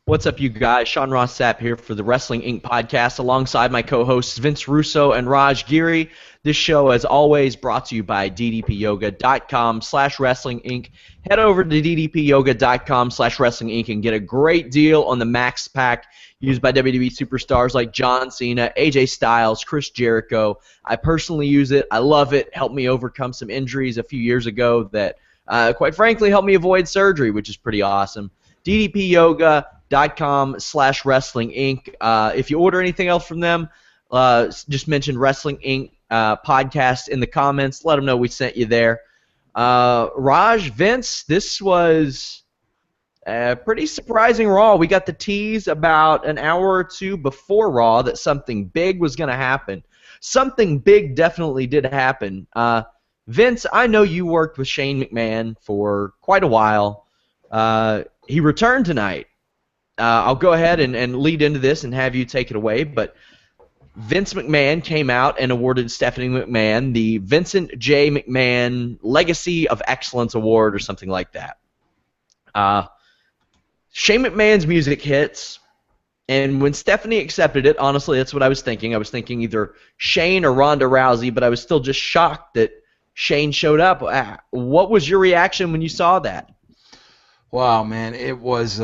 What's up, you guys? Sean Ross Sapp here for the Wrestling Inc. podcast alongside my co-hosts Vince Russo and Raj Giri. This show, as always, brought to you by ddpyoga.com/wrestling inc. Head over to ddpyoga.com/wrestling inc. and get a great deal on the Max Pack used by WWE superstars like John Cena, AJ Styles, Chris Jericho. I personally use it. I love it. Helped me overcome some injuries a few years ago that, quite frankly, helped me avoid surgery, which is pretty awesome. ddpyoga.com/wrestling inc. If you order anything else from them, just mention Wrestling Inc. Podcast in the comments. Let them know we sent you there. Raj, Vince, this was a pretty surprising Raw. We got the tease about an hour or two before Raw that something big was going to happen. Something big definitely did happen. Vince, I know you worked with Shane McMahon for quite a while. He returned tonight. I'll go ahead and lead into this and have you take it away, but Vince McMahon came out and awarded Stephanie McMahon the Vincent J. McMahon Legacy of Excellence Award or something like that. Shane McMahon's music hits, and when Stephanie accepted it, honestly, that's what I was thinking. I was thinking either Shane or Ronda Rousey, but I was still just shocked that Shane showed up. What was your reaction when you saw that? Wow, man, it was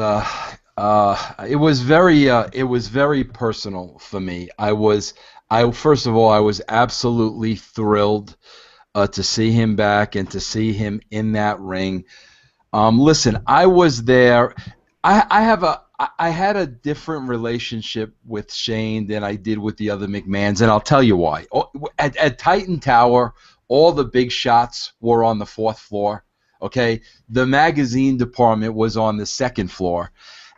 very personal for me. First of all, I was absolutely thrilled to see him back and to see him in that ring. Listen, I was there. I had a different relationship with Shane than I did with the other McMahons, and I'll tell you why. At Titan Tower, all the big shots were on the 4th floor. Okay, the magazine department was on the 2nd floor,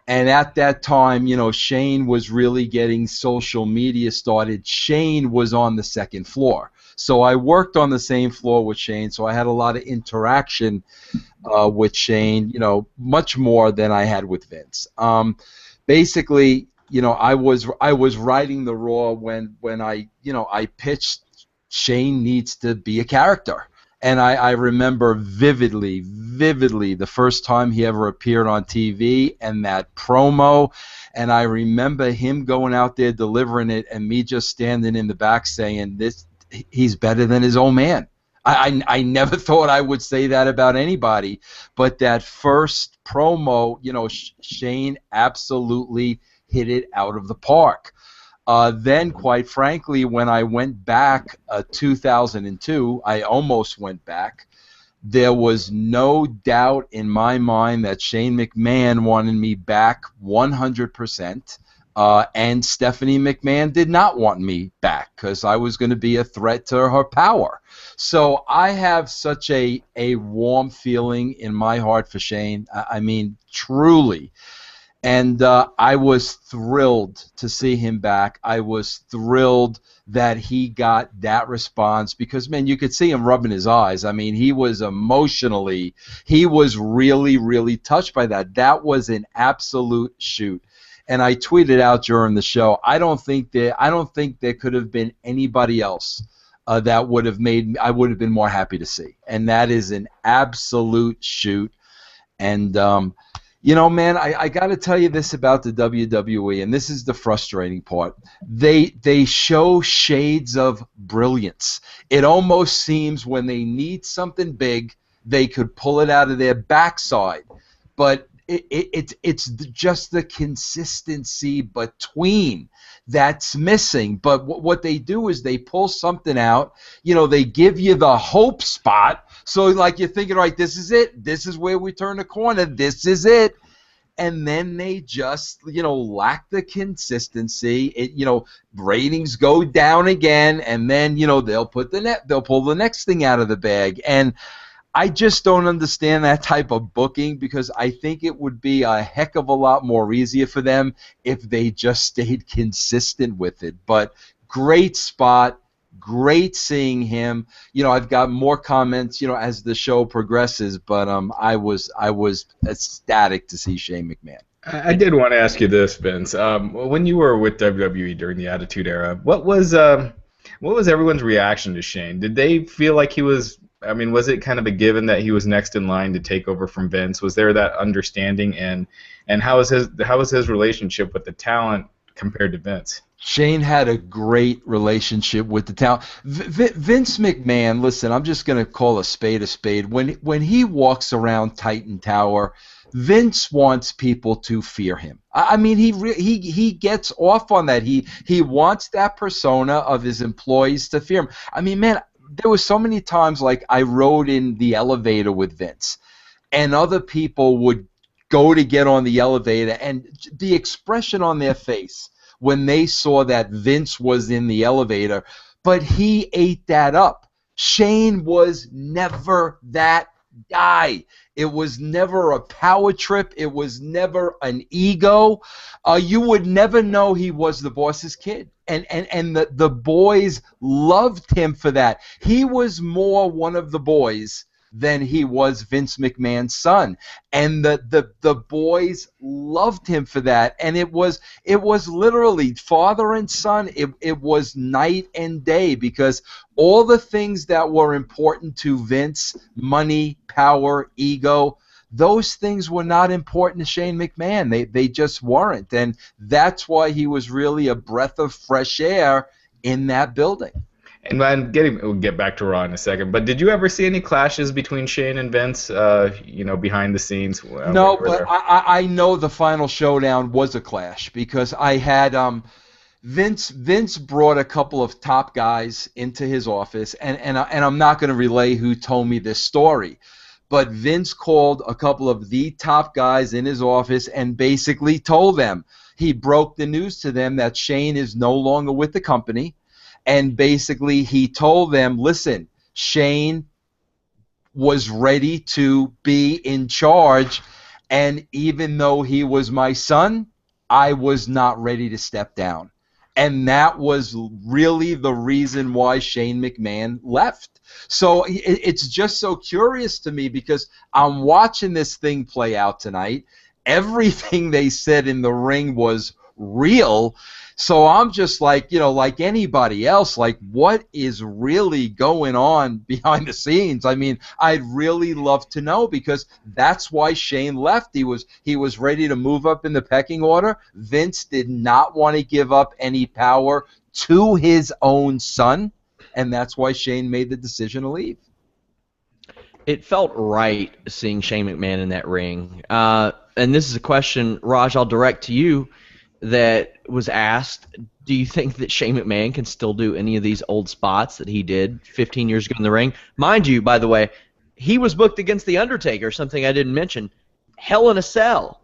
and at that time, Shane was really getting social media started. Shane was on the 2nd floor, so I worked on the same floor with Shane, so I had a lot of interaction with Shane, much more than I had with Vince. Basically, I was writing the Raw when I pitched Shane needs to be a character. And I remember vividly the first time he ever appeared on TV and that promo, and I remember him going out there delivering it and me just standing in the back saying, he's better than his old man. I never thought I would say that about anybody, but that first promo, Shane absolutely hit it out of the park. Then, quite frankly, when I went back 2002, I almost went back. There was no doubt in my mind that Shane McMahon wanted me back 100%, and Stephanie McMahon did not want me back because I was going to be a threat to her power. So I have such a warm feeling in my heart for Shane. I mean, truly. And I was thrilled to see him back. I was thrilled that he got that response because, man, you could see him rubbing his eyes. I mean, he was really, really touched by that. That was an absolute shoot. And I tweeted out during the show, I don't think there could have been anybody else that would have I would have been more happy to see. And that is an absolute shoot. And man, I got to tell you this about the WWE, and this is the frustrating part. They show shades of brilliance. It almost seems when they need something big, they could pull it out of their backside. But it's just the consistency between that's missing. But what they do is they pull something out. They give you the hope spot. So like you're thinking, right, this is it. This is where we turn the corner. This is it. And then they just, lack the consistency. Ratings go down again, and then, they'll pull the next thing out of the bag. And I just don't understand that type of booking because I think it would be a heck of a lot more easier for them if they just stayed consistent with it. But great spot. Great seeing him. I've got more comments, as the show progresses, but I was ecstatic to see Shane McMahon. I did want to ask you this, Vince. When you were with WWE during the Attitude Era, what was everyone's reaction to Shane? Did they feel like he was I mean, was it kind of a given that he was next in line to take over from Vince? Was there that understanding, and how was his relationship with the talent compared to Vince? Shane had a great relationship with the talent. Vince McMahon, listen, I'm just going to call a spade a spade. When he walks around Titan Tower, Vince wants people to fear him. I mean, he gets off on that. He wants that persona of his employees to fear him. I mean, man, there was so many times like I rode in the elevator with Vince, and other people would go to get on the elevator, and the expression on their face when they saw that Vince was in the elevator, but he ate that up. Shane was never that guy. It was never a power trip. It was never an ego. You would never know he was the boss's kid. And the boys loved him for that. He was more one of the boys than he was Vince McMahon's son. And the boys loved him for that. And it was literally father and son. It was night and day, because all the things that were important to Vince, money, power, ego, those things were not important to Shane McMahon. They just weren't. And that's why he was really a breath of fresh air in that building. And we'll get back to Raw in a second, but did you ever see any clashes between Shane and Vince, behind the scenes? No, but I know the final showdown was a clash, because I had Vince brought a couple of top guys into his office, and I'm not going to relay who told me this story, but Vince called a couple of the top guys in his office and basically told them, he broke the news to them that Shane is no longer with the company. And basically he told them, listen, Shane was ready to be in charge, and even though he was my son, I was not ready to step down. And that was really the reason why Shane McMahon left. So it's just so curious to me, because I'm watching this thing play out tonight. Everything they said in the ring was real. So I'm just like, like anybody else, like, what is really going on behind the scenes? I mean, I'd really love to know, because that's why Shane left. He was ready to move up in the pecking order. Vince did not want to give up any power to his own son, and that's why Shane made the decision to leave. It felt right seeing Shane McMahon in that ring. And this is a question, Raj, I'll direct to you, that was asked. Do you think that Shane McMahon can still do any of these old spots that he did 15 years ago in the ring? Mind you, by the way, he was booked against The Undertaker, something I didn't mention. Hell in a Cell.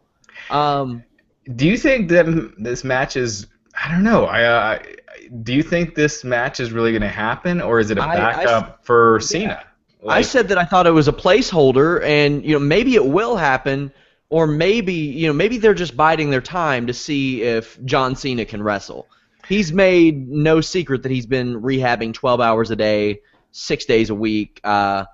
Do you think that this match is, I don't know, do you think this match is really going to happen, or is it a backup for Cena? I said that I thought it was a placeholder, and maybe it will happen, or maybe they're just biding their time to see if John Cena can wrestle. He's made no secret that he's been rehabbing 12 hours a day, 6 days a week. I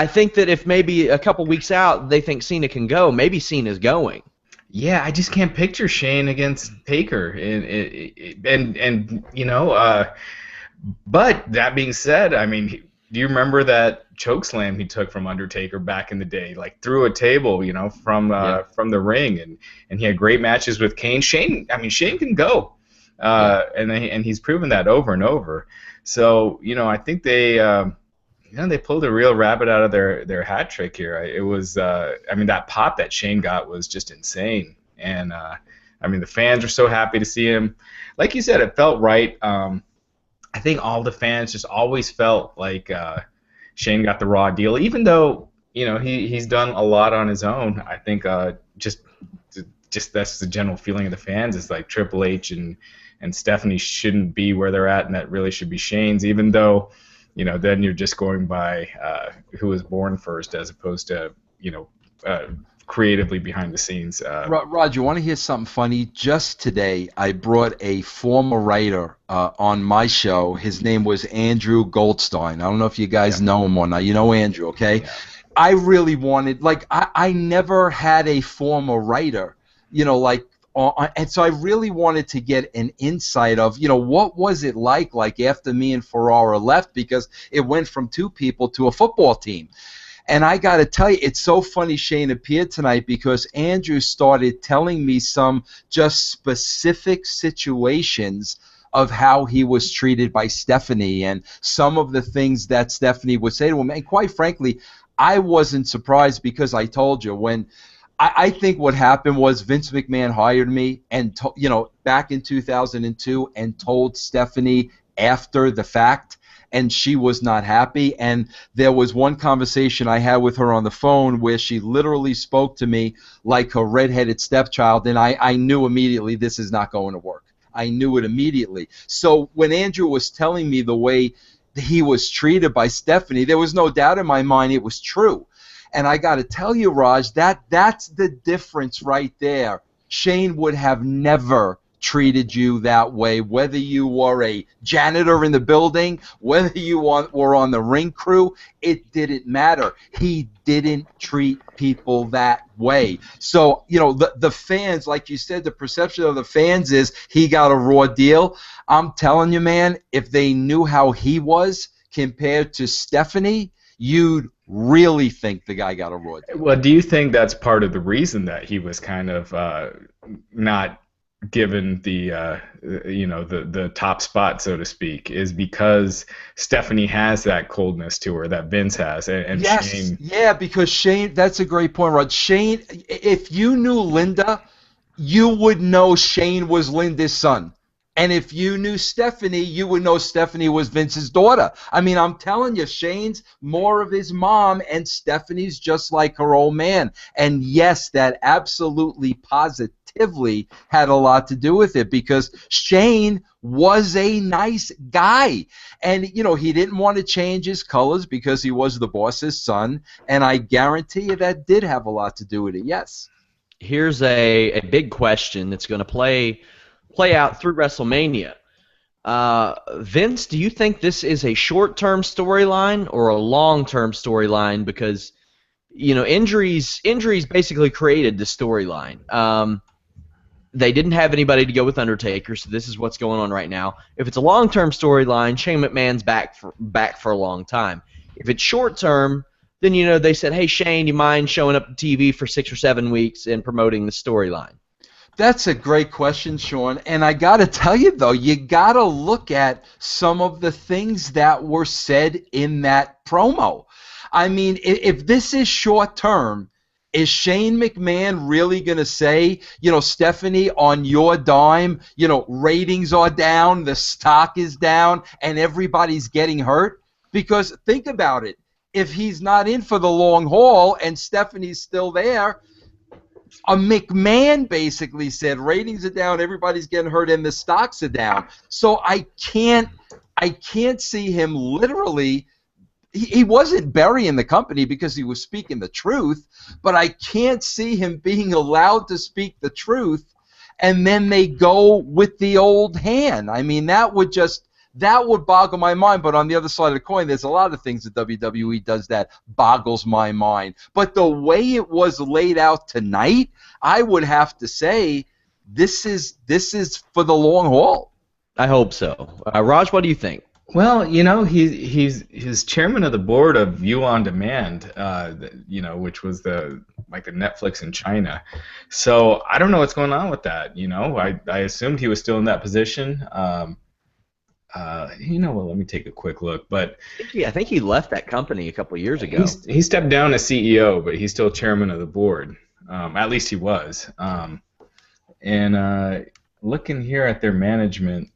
think that if maybe a couple weeks out they think Cena can go, maybe Cena's going. Yeah, I just can't picture Shane against Taker, but that being said, I mean, do you remember that chokeslam he took from Undertaker back in the day, like through a table, from the ring, and he had great matches with Kane. Shane can go, and he's proven that over and over. So I think they pulled a real rabbit out of their hat trick here. It was that pop that Shane got was just insane, and the fans were so happy to see him. Like you said, it felt right. I think all the fans just always felt like Shane got the Raw deal, even though he's done a lot on his own. I think just that's the general feeling of the fans, is like Triple H and Stephanie shouldn't be where they're at, and that really should be Shane's. Even though then you're just going by who was born first, as opposed to creatively behind the scenes. Rod, you want to hear something funny? Just today, I brought a former writer on my show. His name was Andrew Goldstein. I don't know if you guys know him or not. You know Andrew, okay? Yeah. I really wanted, I never had a former writer, and so I really wanted to get an insight of, what was it like after me and Ferrara left, because it went from 2 people to a football team. And I got to tell you, it's so funny Shane appeared tonight, because Andrew started telling me some just specific situations of how he was treated by Stephanie and some of the things that Stephanie would say to him. And quite frankly, I wasn't surprised, because I told you, when I think what happened was Vince McMahon hired me and back in 2002 and told Stephanie after the fact, and she was not happy. And there was one conversation I had with her on the phone where she literally spoke to me like her redheaded stepchild, and I knew immediately this is not going to work. I knew it immediately. So when Andrew was telling me the way he was treated by Stephanie, there was no doubt in my mind it was true. And I got to tell you, Raj, that's the difference right there. Shane would have never treated you that way, whether you were a janitor in the building, whether you were on the ring crew, it didn't matter. He didn't treat people that way. So, the fans, like you said, the perception of the fans is he got a raw deal. I'm telling you, man, if they knew how he was compared to Stephanie, you'd really think the guy got a raw deal. Well, do you think that's part of the reason that he was kind of not given the top spot, so to speak, is because Stephanie has that coldness to her that Vince has, and yes, Shane. Yeah, because Shane, that's a great point, Rod. Shane, if you knew Linda, you would know Shane was Linda's son. And if you knew Stephanie, you would know Stephanie was Vince's daughter. I mean, I'm telling you, Shane's more of his mom, and Stephanie's just like her old man. And yes, that absolutely positively had a lot to do with it, because Shane was a nice guy. And, he didn't want to change his colors because he was the boss's son. And I guarantee you that did have a lot to do with it, yes. Here's a big question that's going to play out through WrestleMania. Vince, do you think this is a short-term storyline or a long-term storyline? Because, injuries basically created the storyline. They didn't have anybody to go with Undertaker, so this is what's going on right now. If it's a long-term storyline, Shane McMahon's back for a long time. If it's short-term, then, they said, hey, Shane, you mind showing up on TV for 6 or 7 weeks and promoting the storyline? That's a great question, Sean. And I got to tell you, though, you got to look at some of the things that were said in that promo. I mean, if this is short term, is Shane McMahon really going to say, Stephanie, on your dime, ratings are down, the stock is down, and everybody's getting hurt? Because think about it. If he's not in for the long haul and Stephanie's still there, a McMahon basically said ratings are down, everybody's getting hurt, and the stocks are down. So I can't see him literally. He wasn't burying the company because he was speaking the truth, but I can't see him being allowed to speak the truth, and then they go with the old hand. I mean, that would boggle my mind. But on the other side of the coin, there's a lot of things that WWE does that boggles my mind. But the way it was laid out tonight, I would have to say this is for the long haul. I hope so. Raj, what do you think? Well, he's chairman of the board of View on Demand, which was the Netflix in China. So I don't know what's going on with that. I assumed he was still in that position. Let me take a quick look. But I think he left that company a couple of years ago. He stepped down as CEO, but he's still chairman of the board. At least he was. And looking here at their management,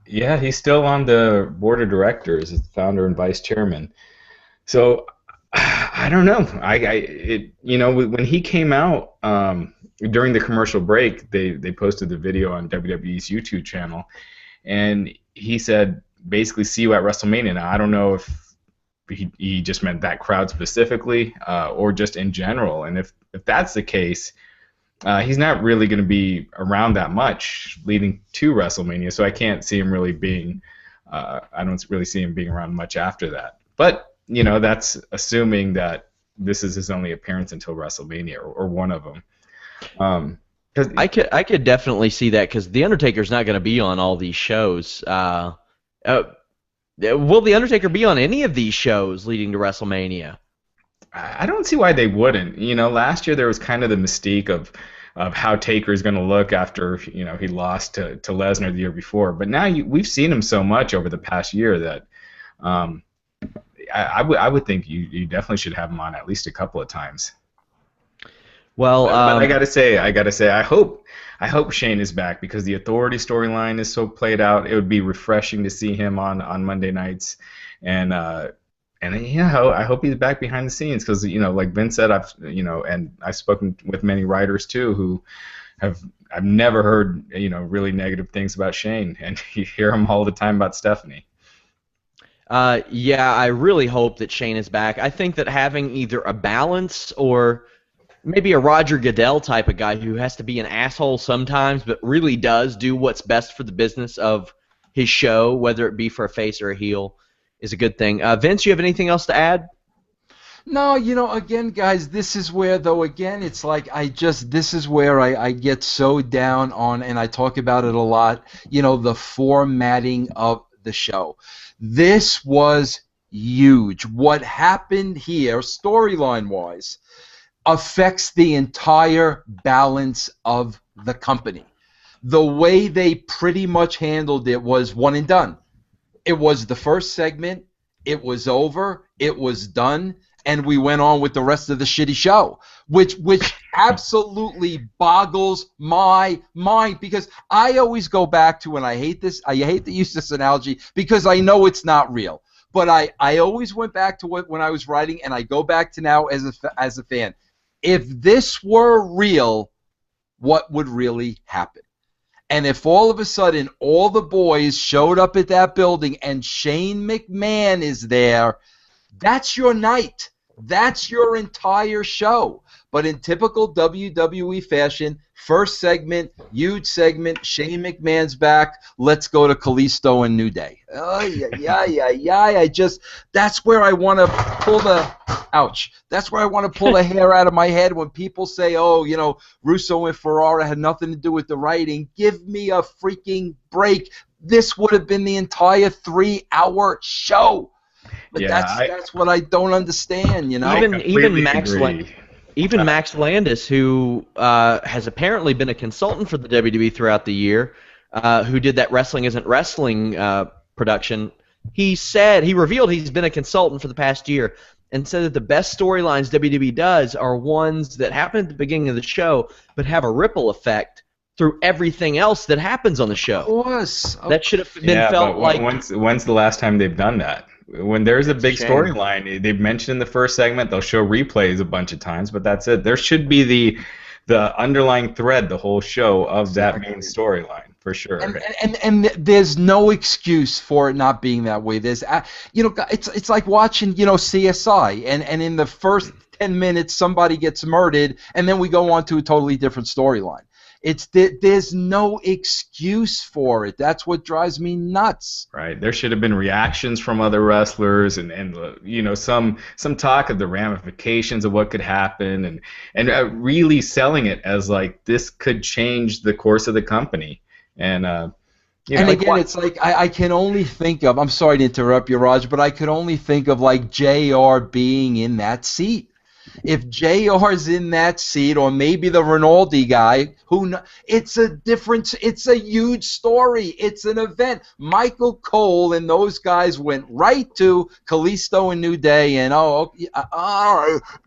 yeah, he's still on the board of directors as founder and vice chairman. So I don't know. When he came out during the commercial break, they posted the video on WWE's YouTube channel, and he said basically see you at WrestleMania. Now I don't know if he just meant that crowd specifically or just in general. And if that's the case, he's not really going to be around that much leading to WrestleMania, so I can't see him really being. I don't really see him being around much after that. But that's assuming that this is his only appearance until WrestleMania or one of them. 'Cause- I could definitely see that because the Undertaker's not going to be on all these shows. Will the Undertaker be on any of these shows leading to WrestleMania? I don't see why they wouldn't. Last year there was kind of the mystique of how Taker is going to look after he lost to Lesnar the year before. But now we've seen him so much over the past year that I would think you definitely should have him on at least a couple of times. Well, but I gotta say, I hope Shane is back because the Authority storyline is so played out. It would be refreshing to see him on Monday nights, and I hope he's back behind the scenes because like Vince said, and I've spoken with many writers too who I've never heard really negative things about Shane, and you hear him all the time about Stephanie. Yeah, I really hope that Shane is back. I think that having either a balance or maybe a Roger Goodell type of guy who has to be an asshole sometimes, but really does do what's best for the business of his show, whether it be for a face or a heel, is a good thing. Vince, you have anything else to add? No, again, guys, this is where, though, again, it's like this is where I get so down on, and I talk about it a lot, the formatting of the show. This was huge. What happened here, storyline-wise, affects the entire balance of the company. The way they pretty much handled it was one and done. It was the first segment, it was over, it was done, and we went on with the rest of the shitty show, which absolutely boggles my mind because I always go back to, and I hate to use this analogy because I know it's not real, but I always went back to when I was writing, and I go back to now as a fan. If this were real, what would really happen? And if all of a sudden all the boys showed up at that building and Shane McMahon is there, that's your night. That's your entire show. But in typical WWE fashion, first segment, huge segment, Shane McMahon's back, let's go to Kalisto and New Day. That's where I want to pull that's where I want to pull the hair out of my head when people say, Russo and Ferrara had nothing to do with the writing. Give me a freaking break. This would have been the entire 3-hour show. But yeah, that's what I don't understand, Even Max Landis, who has apparently been a consultant for the WWE throughout the year, who did that Wrestling Isn't Wrestling production, he revealed he's been a consultant for the past year and said that the best storylines WWE does are ones that happen at the beginning of the show but have a ripple effect through everything else that happens on the show. Of course. That should have been felt like... When's the last time they've done that? When there's a big storyline, they've mentioned in the first segment, they'll show replays a bunch of times, but that's it. There should be the underlying thread the whole show of that main storyline, for sure. And there's no excuse for it not being that way. There's, it's like watching, CSI, and in the first 10 minutes somebody gets murdered, and then we go on to a totally different storyline. There's no excuse for it. That's what drives me nuts. Right. There should have been reactions from other wrestlers and some talk of the ramifications of what could happen and really selling it as like this could change the course of the company. And again, it's like I can only think of. I'm sorry to interrupt you, Raj, but I could only think of like JR being in that seat. If JR's in that seat, or maybe the Rinaldi guy, it's a difference. It's a huge story. It's an event. Michael Cole and those guys went right to Kalisto and New Day, and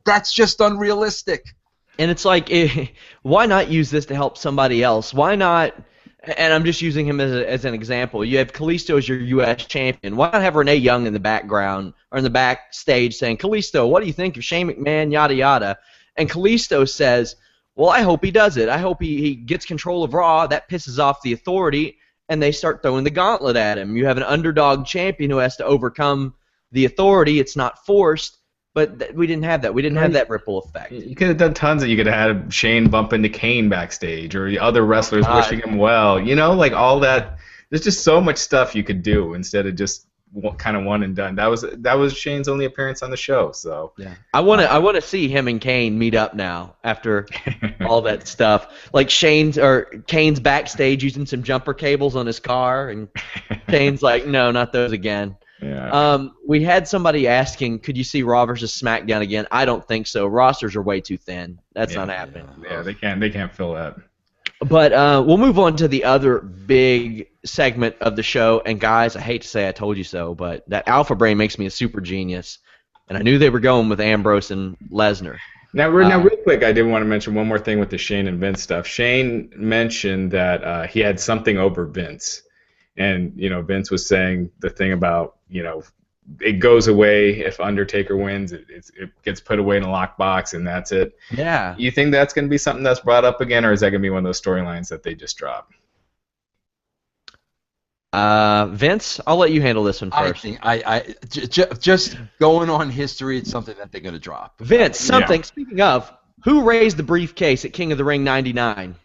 that's just unrealistic. And it's like, why not use this to help somebody else? Why not? And I'm just using him as an example. You have Kalisto as your U.S. champion. Why not have Renee Young in the background or in the backstage saying, Kalisto, what do you think of Shane McMahon, yada, yada? And Kalisto says, well, I hope he does it. I hope he gets control of Raw. That pisses off the Authority, and they start throwing the gauntlet at him. You have an underdog champion who has to overcome the Authority. It's not forced. But we didn't have that. We didn't have that ripple effect. You could have done tons of. You could have had Shane bump into Kane backstage, or the other wrestlers wishing him well. Like all that. There's just so much stuff you could do instead of just kind of one and done. That was Shane's only appearance on the show. So yeah, I want to see him and Kane meet up now after all that stuff. Like Kane's backstage using some jumper cables on his car, and Kane's like, no, not those again. Yeah. We had somebody asking, could you see Raw versus SmackDown again? I don't think so. Rosters are way too thin. That's not happening. Yeah, they can't fill that. But we'll move on to the other big segment of the show. And guys, I hate to say I told you so, but that Alpha Brain makes me a super genius. And I knew they were going with Ambrose and Lesnar. Now, real quick, I did want to mention one more thing with the Shane and Vince stuff. Shane mentioned that he had something over Vince. And, Vince was saying the thing about, it goes away if Undertaker wins. It gets put away in a lockbox, and that's it. Yeah. You think that's going to be something that's brought up again, or is that going to be one of those storylines that they just drop? Vince, I'll let you handle this one first. I think just going on history, it's something that they're going to drop. Vince, speaking of, who raised the briefcase at King of the Ring 99?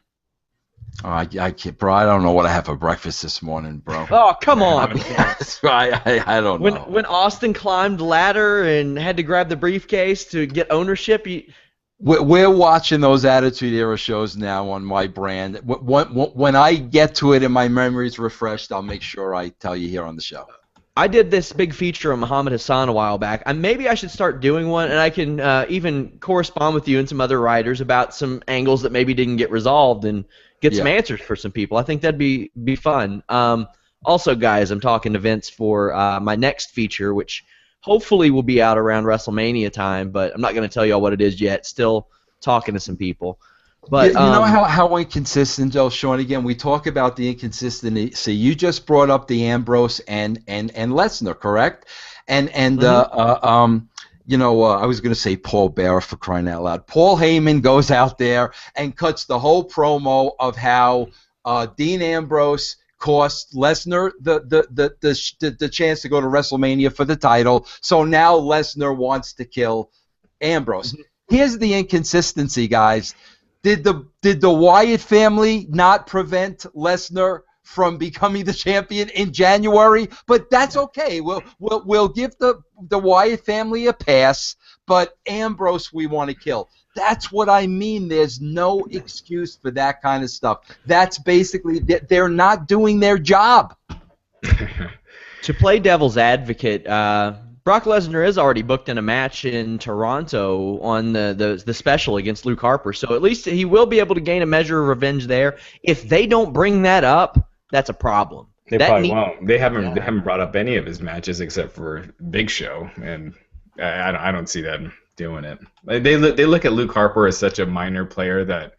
I can't, bro. I don't know what I had for breakfast this morning, bro. Oh, come on. I don't know. When Austin climbed the ladder and had to grab the briefcase to get ownership, we're watching those Attitude Era shows now on my brand. When I get to it and my memory's refreshed, I'll make sure I tell you here on the show. I did this big feature on Muhammad Hassan a while back. Maybe I should start doing one, and I can even correspond with you and some other writers about some angles that maybe didn't get resolved and get some answers for some people. I think that'd be fun. Also, guys, I'm talking to Vince for my next feature, which hopefully will be out around WrestleMania time, but I'm not going to tell y'all what it is yet. Still talking to some people. But you know how inconsistent, Joe, Sean, again, we talk about the inconsistency. You just brought up the Ambrose and Lesnar, correct? I was going to say Paul Bearer, for crying out loud. Paul Heyman goes out there and cuts the whole promo of how Dean Ambrose cost Lesnar the chance to go to WrestleMania for the title. So now Lesnar wants to kill Ambrose. Here's the inconsistency, guys. Did the Wyatt family not prevent Lesnar from becoming the champion in January? But that's okay. We'll give the Wyatt family a pass, but Ambrose we want to kill. That's what I mean. There's no excuse for that kind of stuff. That's basically, they're not doing their job. To play devil's advocate, Brock Lesnar is already booked in a match in Toronto on the special against Luke Harper, so at least he will be able to gain a measure of revenge there. If they don't bring that up, that's a problem. They probably won't. They haven't brought up any of his matches except for Big Show, and I don't see them doing it. They look at Luke Harper as such a minor player that,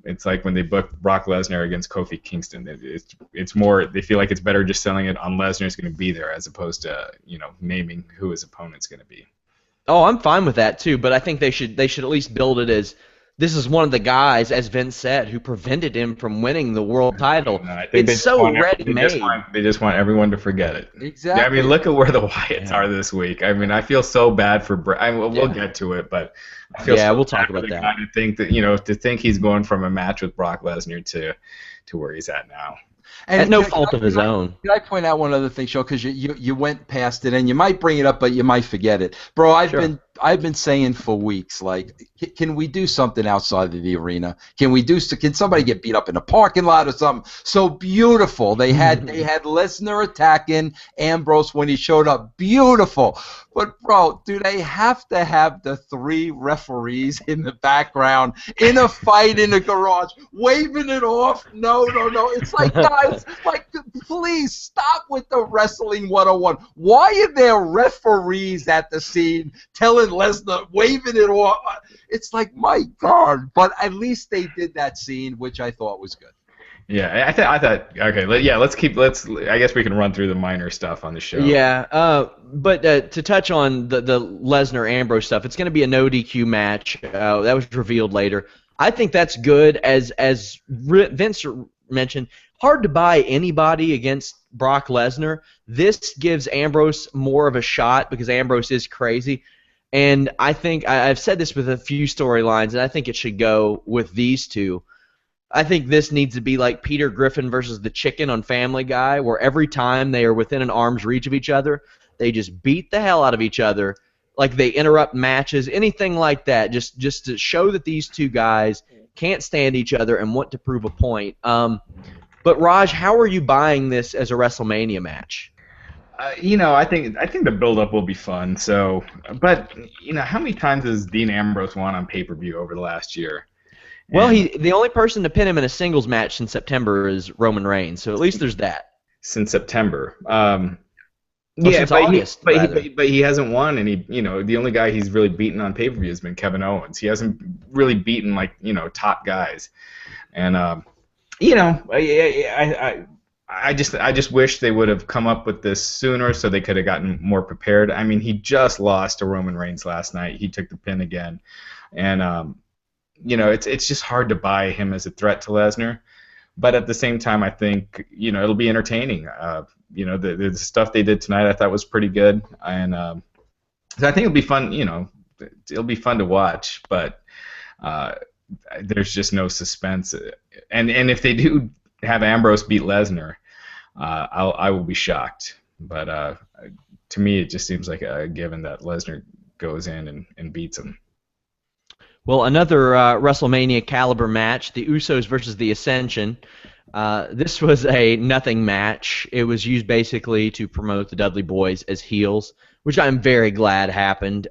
it's like when they booked Brock Lesnar against Kofi Kingston. It's more, they feel like it's better just selling it on Lesnar's going to be there as opposed to naming who his opponent's going to be. Oh, I'm fine with that too, but I think they should at least build it as this is one of the guys, as Vince said, who prevented him from winning the world title. No, I think it's so ready-made. They just want everyone to forget it. Exactly. I mean, look at where the Wyatts are this week. I mean, I feel so bad for we'll get to it, but I feel we'll talk about that. To think that to think he's going from a match with Brock Lesnar to where he's at now. And at no fault of his own. Can I point out one other thing, Sean? Because you went past it, and you might bring it up, but you might forget it, bro. I've been saying for weeks, like, can we do something outside of the arena? Can somebody get beat up in a parking lot or something? So beautiful. They had Lesnar attacking Ambrose when he showed up. Beautiful. But bro, do they have to have the 3 referees in the background in a fight in a garage waving it off? No. It's like, guys, please stop with the wrestling 101. Why are there referees at the scene telling Lesnar, waving it off? It's like, my God. But at least they did that scene, which I thought was good. Yeah, I thought okay. I guess we can run through the minor stuff on the show. Yeah, but to touch on the Lesnar Ambrose stuff, it's going to be a no DQ match. That was revealed later. I think that's good, as Vince mentioned. Hard to buy anybody against Brock Lesnar. This gives Ambrose more of a shot because Ambrose is crazy. And I think I've said this with a few storylines, and I think it should go with these two. I think this needs to be like Peter Griffin versus the chicken on Family Guy, where every time they are within an arm's reach of each other, they just beat the hell out of each other, like they interrupt matches, anything like that, just to show that these two guys can't stand each other and want to prove a point. But Raj, how are you buying this as a WrestleMania match? I think the build-up will be fun. So, but how many times has Dean Ambrose won on pay-per-view over the last year? Well, the only person to pin him in a singles match since September is Roman Reigns, so at least there's that. Since September. Since August, but he hasn't won, and the only guy he's really beaten on pay-per-view has been Kevin Owens. He hasn't really beaten top guys, and I just wish they would have come up with this sooner so they could have gotten more prepared. I mean, he just lost to Roman Reigns last night. He took the pin again, and it's just hard to buy him as a threat to Lesnar. But at the same time, I think it'll be entertaining. The stuff they did tonight I thought was pretty good, and so I think it'll be fun. It'll be fun to watch, but there's just no suspense. And if they do have Ambrose beat Lesnar, I will be shocked. But to me, it just seems like a given that Lesnar goes in and beats him. Well, another WrestleMania caliber match, the Usos versus the Ascension. This was a nothing match. It was used basically to promote the Dudley Boyz as heels, which I'm very glad happened.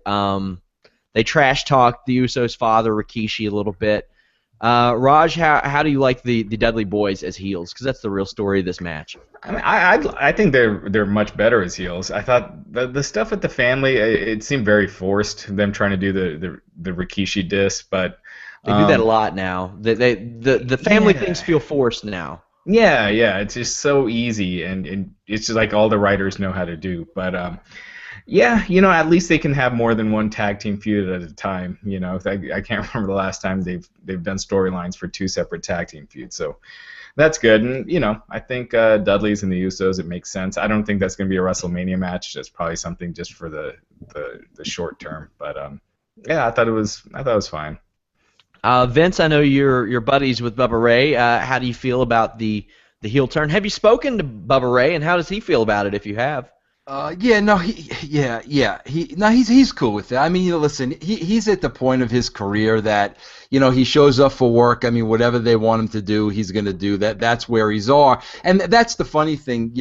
They trash talked the Usos' father, Rikishi, a little bit. Raj, how do you like the Dudley Boyz as heels? Because that's the real story of this match. I mean, I think they're much better as heels. I thought the stuff with the family, it seemed very forced. Them trying to do the Rikishi diss, but they do that a lot now. The family things feel forced now. Yeah, it's just so easy, and it's just like all the writers know how to do. But at least they can have more than one tag team feud at a time. I can't remember the last time they've done storylines for two separate tag team feuds. So that's good. And I think Dudley's and the Usos, it makes sense. I don't think that's going to be a WrestleMania match. That's probably something just for the short term. But I thought it was fine. Vince, I know you're buddies with Bubba Ray. How do you feel about the heel turn? Have you spoken to Bubba Ray, and how does he feel about it if you have? He's cool with it. I mean, listen, he's at the point of his career that, he shows up for work. I mean, whatever they want him to do, he's going to do that. That's where he's are. And that's the funny thing,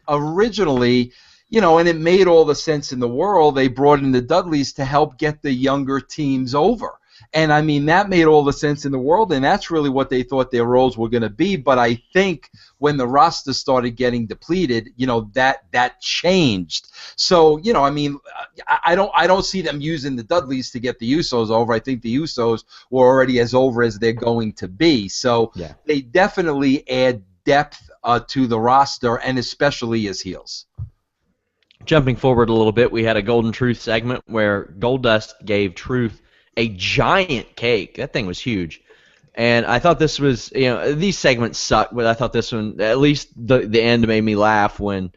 originally, and it made all the sense in the world. They brought in the Dudleys to help get the younger teams over. And, I mean, that made all the sense in the world, and that's really what they thought their roles were going to be. But I think when the roster started getting depleted, that changed. So, I don't see them using the Dudleys to get the Usos over. I think the Usos were already as over as they're going to be. So they definitely add depth to the roster, and especially as heels. Jumping forward a little bit, we had a Golden Truth segment where Goldust gave Truth a giant cake. That thing was huge. And I thought this was, these segments suck, but I thought this one, at least the end made me laugh when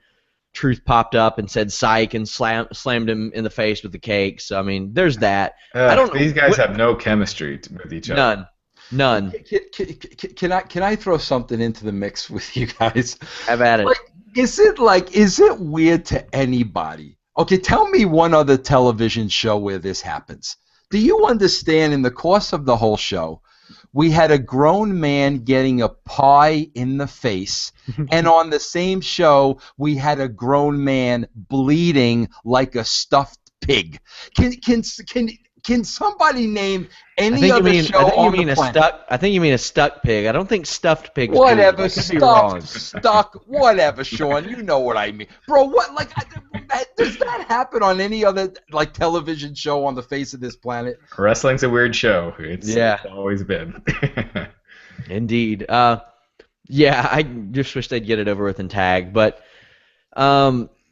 Truth popped up and said psych and slammed him in the face with the cake. So, I mean, there's that. I don't know. These guys have no chemistry with each other. None. Can I throw something into the mix with you guys? Have at it. Is it weird to anybody? Okay, tell me one other television show where this happens. Do you understand, in the course of the whole show, we had a grown man getting a pie in the face, and on the same show, we had a grown man bleeding like a stuffed pig. Can somebody name any other show on the planet? I think you mean a stuck pig. I don't think stuffed pig. Whatever, stuck, whatever, Sean. You know what I mean, bro. What does that happen on any other television show on the face of this planet? Wrestling's a weird show. It's always been. Indeed. I just wish they'd get it over with and tag. But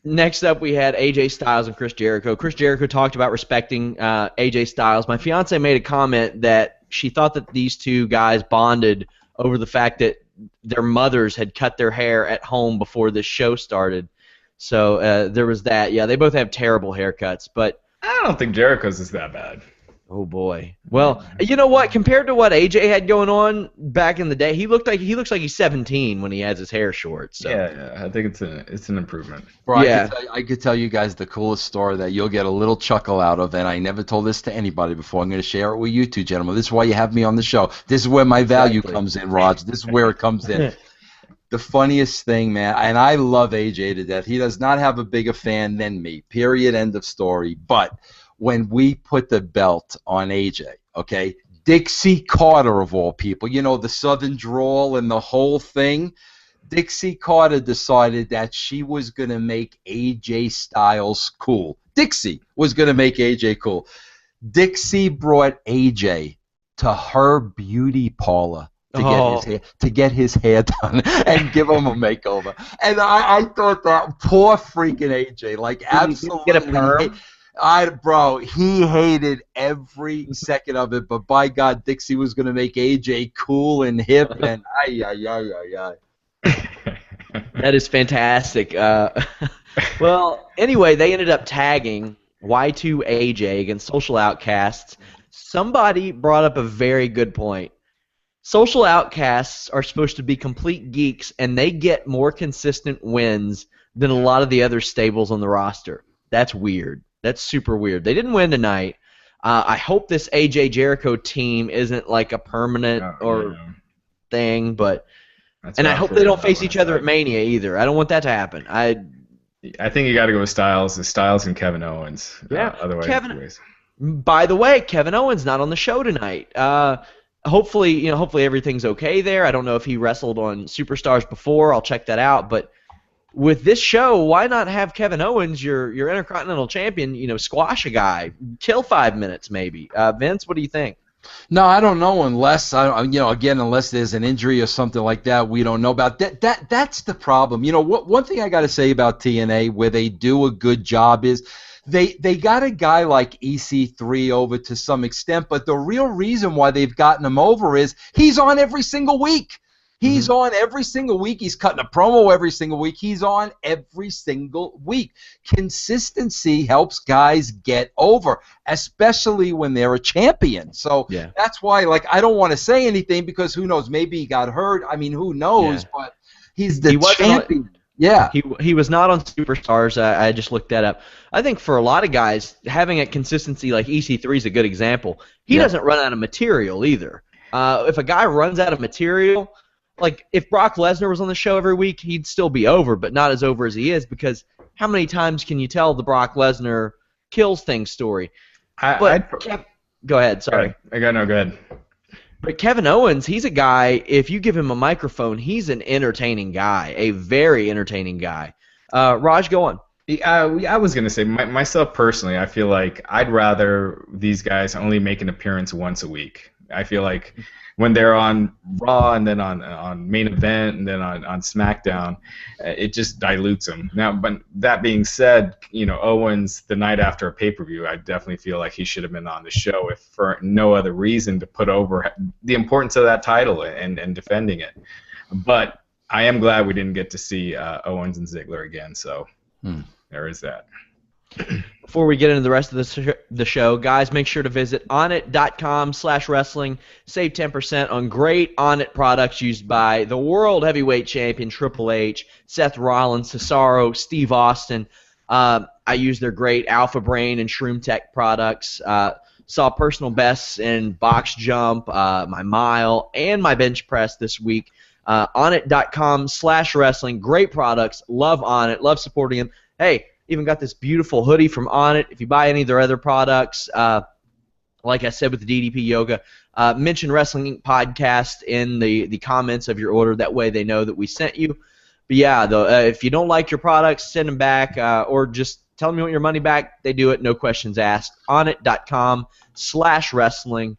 next up, we had AJ Styles and Chris Jericho. Chris Jericho talked about respecting AJ Styles. My fiance made a comment that she thought that these two guys bonded over the fact that their mothers had cut their hair at home before this show started. So there was that. Yeah, they both have terrible haircuts, but I don't think Jericho's is that bad. Oh boy. Well, you know what? Compared to what AJ had going on back in the day, he looks like he's 17 when he has his hair short. So. Yeah, I think it's an improvement. Bro, Yeah. I could tell you guys the coolest story that you'll get a little chuckle out of, and I never told this to anybody before. I'm going to share it with you two, gentlemen. This is why you have me on the show. This is where my value comes in, Raj. This is where it comes in. The funniest thing, man, and I love AJ to death. He does not have a bigger fan than me, period, end of story. But when we put the belt on AJ, okay, Dixie Carter, of all people, you know, the Southern drawl and the whole thing, Dixie Carter decided that she was going to make AJ Styles cool. Dixie was going to make AJ cool. Dixie brought AJ to her beauty parlor to get his hair done and give him a makeover. And I thought that poor freaking AJ, like, absolutely get a perm? Bro, he hated every second of it, but by God, Dixie was going to make AJ cool and hip, and That is fantastic. Well, anyway, they ended up tagging Y2AJ against Social Outcasts. Somebody brought up a very good point. Social Outcasts are supposed to be complete geeks, and they get more consistent wins than a lot of the other stables on the roster. That's weird. That's super weird. They didn't win tonight. I hope this AJ Jericho team isn't like a permanent thing, but I hope they don't face each other at Mania either. I don't want that to happen. I think you got to go with Styles and Kevin Owens. Yeah, otherwise. By the way, Kevin Owens not on the show tonight. Hopefully everything's okay there. I don't know if he wrestled on Superstars before. I'll check that out, but with this show, why not have Kevin Owens, your Intercontinental Champion, squash a guy, kill 5 minutes maybe? Vince, what do you think? No, I don't know unless unless there's an injury or something like that we don't know about. That's the problem. One thing I got to say about TNA where they do a good job is they got a guy like EC3 over to some extent, but the real reason why they've gotten him over is he's on every single week. He's on every single week. He's cutting a promo every single week. He's on every single week. Consistency helps guys get over, especially when they're a champion. So that's why, I don't want to say anything because who knows? Maybe he got hurt. I mean, who knows? Yeah. But he's the champion. He was not on Superstars. I just looked that up. I think for a lot of guys, having a consistency like EC3 is a good example. He doesn't run out of material either. If a guy runs out of material, like if Brock Lesnar was on the show every week, he'd still be over, but not as over as he is because how many times can you tell the Brock Lesnar kills things story? Go ahead. Sorry. Go ahead. But Kevin Owens, he's a guy, if you give him a microphone, he's an entertaining guy, a very entertaining guy. Raj, go on. I was going to say, myself personally, I feel like I'd rather these guys only make an appearance once a week. I feel like when they're on Raw and then on Main Event and then on SmackDown, it just dilutes them. Now, but that being said, Owens, the night after a pay-per-view, I definitely feel like he should have been on the show if for no other reason to put over the importance of that title and defending it. But I am glad we didn't get to see Owens and Ziggler again, so there is that. Before we get into the rest of the show, guys, make sure to visit onnit.com/wrestling. Save 10% on great Onnit products used by the World Heavyweight Champion Triple H, Seth Rollins, Cesaro, Steve Austin. I use their great Alpha Brain and Shroom Tech products. Saw personal bests in box jump, my mile, and my bench press this week. Onnit.com/wrestling. Great products. Love Onnit. Love supporting them. Hey, even got this beautiful hoodie from Onnit. If you buy any of their other products, like I said with the DDP Yoga, mention Wrestling Inc. podcast in the comments of your order. That way they know that we sent you. But yeah, if you don't like your products, send them back or just tell them you want your money back. They do it, no questions asked. Onnit.com/wrestling.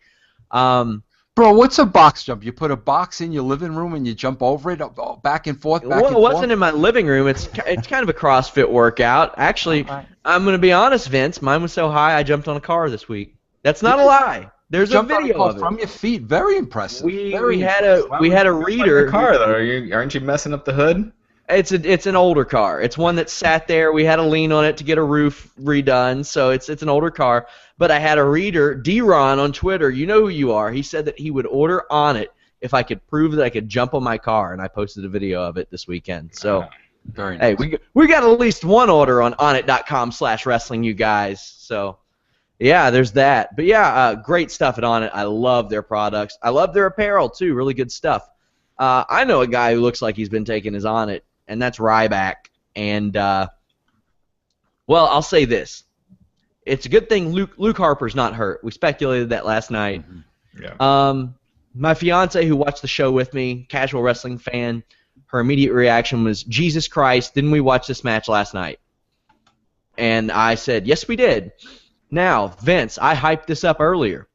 Bro, what's a box jump? You put a box in your living room and you jump over it back and forth, back and forth? Well, it wasn't in my living room. It's kind of a CrossFit workout. Actually, I'm going to be honest, Vince. Mine was so high I jumped on a car this week. That's not a lie. There's a video of it. From your feet. Very impressive. We had a reader. Car though. Aren't you messing up the hood? It's an older car. It's one that sat there. We had to lean on it to get a roof redone, so it's an older car. But I had a reader, D-Ron on Twitter. You know who you are. He said that he would order on it if I could prove that I could jump on my car, and I posted a video of it this weekend. So, very nice. Hey, we got at least one order on onit.com/wrestling, you guys. So, yeah, there's that. But yeah, great stuff at Onnit. I love their products. I love their apparel too. Really good stuff. I know a guy who looks like he's been taking his Onnit, and that's Ryback. And well, I'll say this: it's a good thing Luke Harper's not hurt. We speculated that last night. Mm-hmm. Yeah. My fiance, who watched the show with me, casual wrestling fan, her immediate reaction was, "Jesus Christ, didn't we watch this match last night?" And I said, "Yes, we did." Now, Vince, I hyped this up earlier.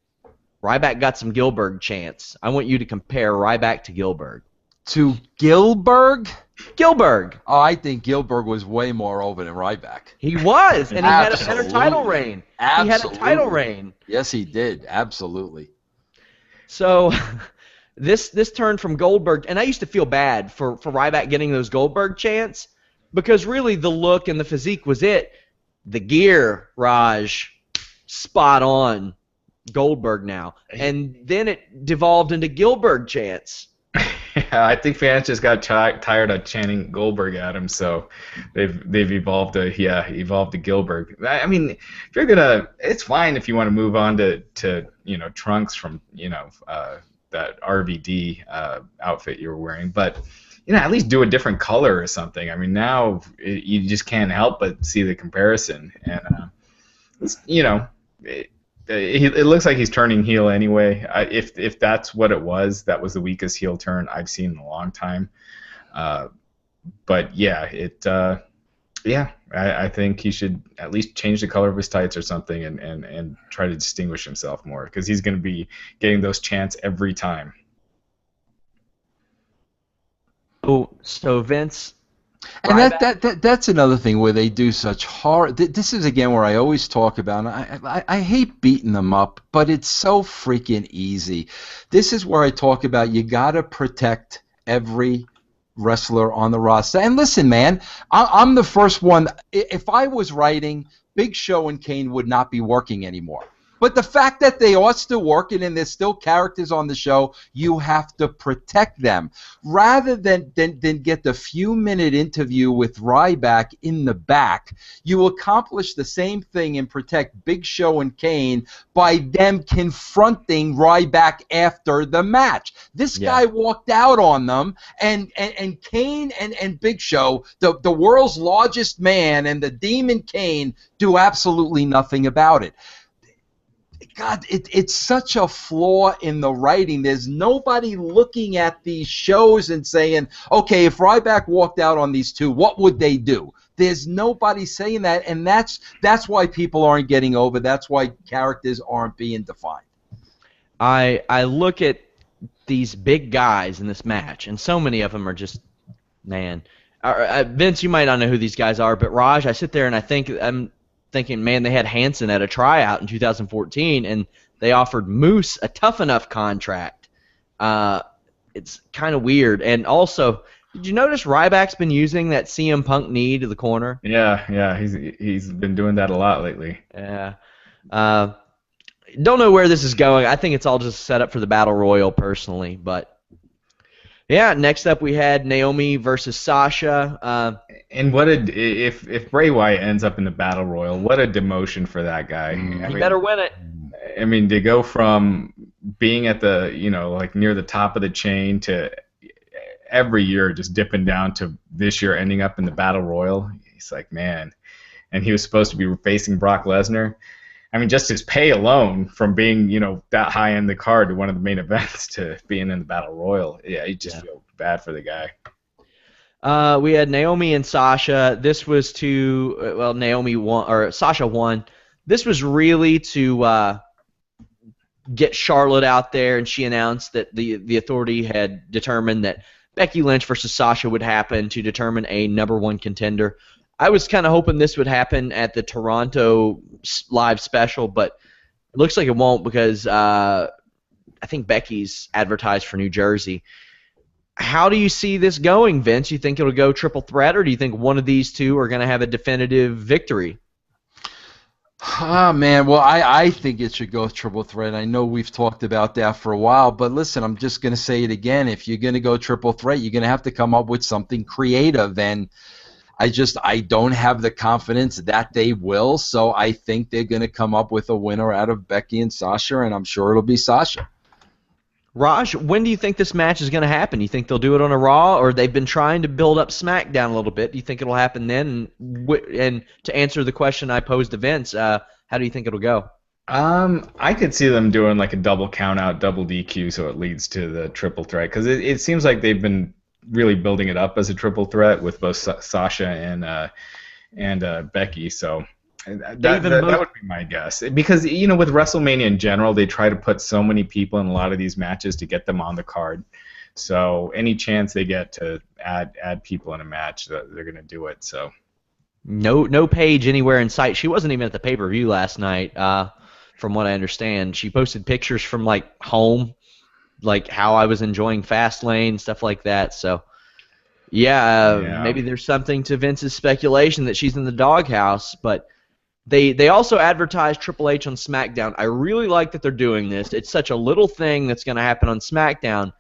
Ryback got some Gilbert chants. I want you to compare Ryback to Gilbert. To Gilbert? Gilbert. Oh, I think Gilbert was way more over than Ryback. He was, and he had a better title reign. Absolutely. He had a title reign. Yes, he did. Absolutely. So this turned from Goldberg, and I used to feel bad for Ryback getting those Goldberg chants because really the look and the physique was it. The gear, Raj, spot on Goldberg now. And then it devolved into Gilbert chants. Yeah, I think fans just got tired of chanting Goldberg at him, so they've evolved to Gilbert. I mean, if you're gonna, it's fine if you want to move on to Trunks from that RVD outfit you were wearing, but at least do a different color or something. I mean, now you just can't help but see the comparison, and it looks like he's turning heel anyway. If that's what it was, that was the weakest heel turn I've seen in a long time. But yeah, I think he should at least change the color of his tights or something and try to distinguish himself more, because he's going to be getting those chants every time. So Vince. And that's another thing where they do such hard. This is again where I always talk about. I hate beating them up, but it's so freaking easy. This is where I talk about you gotta protect every wrestler on the roster. And listen, man, I'm the first one. If I was writing, Big Show and Kane would not be working anymore. But the fact that they are still working and there's still characters on the show, you have to protect them. Rather than get the few-minute interview with Ryback in the back, you accomplish the same thing and protect Big Show and Kane by them confronting Ryback after the match. This guy walked out on them, and Kane and Big Show, the world's largest man, and the Demon Kane do absolutely nothing about it. God, it's such a flaw in the writing. There's nobody looking at these shows and saying, okay, if Ryback walked out on these two, what would they do? There's nobody saying that, and that's why people aren't getting over. That's why characters aren't being defined. I look at these big guys in this match, and so many of them are just, man. Vince, you might not know who these guys are, but Raj, I sit there and I'm thinking, man, they had Hanson at a tryout in 2014, and they offered Moose a tough enough contract. It's kind of weird. And also, did you notice Ryback's been using that CM Punk knee to the corner? Yeah, he's been doing that a lot lately. Yeah. Don't know where this is going. I think it's all just set up for the Battle Royal, personally. But, yeah, next up we had Naomi versus Sasha. And if Bray Wyatt ends up in the Battle Royal, what a demotion for that guy. He better win it. I mean, to go from being at the, like near the top of the chain to every year just dipping down to this year ending up in the Battle Royal, he's like, man. And he was supposed to be facing Brock Lesnar. I mean, just his pay alone from being, that high in the card to one of the main events to being in the Battle Royal. Yeah, you just feel bad for the guy. We had Naomi and Sasha. This was Naomi won, or Sasha won. This was really to get Charlotte out there, and she announced that the Authority had determined that Becky Lynch versus Sasha would happen to determine a #1 contender. I was kind of hoping this would happen at the Toronto live special, but it looks like it won't because I think Becky's advertised for New Jersey. How do you see this going, Vince? You think it'll go triple threat, or do you think one of these two are going to have a definitive victory? Ah, man, well, I think it should go triple threat. I know we've talked about that for a while, but listen, I'm just going to say it again. If you're going to go triple threat, you're going to have to come up with something creative, and I don't have the confidence that they will, so I think they're going to come up with a winner out of Becky and Sasha, and I'm sure it'll be Sasha. Raj, when do you think this match is going to happen? You think they'll do it on a Raw, or they've been trying to build up SmackDown a little bit? Do you think it'll happen then? And to answer the question I posed to Vince, how do you think it'll go? I could see them doing like a double count out, double DQ, so it leads to the triple threat, because it seems like they've been really building it up as a triple threat with both Sasha and Becky. So that would be my guess. Because, you know, with WrestleMania in general, they try to put so many people in a lot of these matches to get them on the card. So any chance they get to add people in a match, they're going to do it. So no Paige anywhere in sight. She wasn't even at the pay-per-view last night, from what I understand. She posted pictures from like home, like how I was enjoying Fastlane, stuff like that. So yeah, maybe there's something to Vince's speculation that she's in the doghouse, but they also advertised Triple H on SmackDown. I really like that they're doing this. It's such a little thing that's going to happen on SmackDown,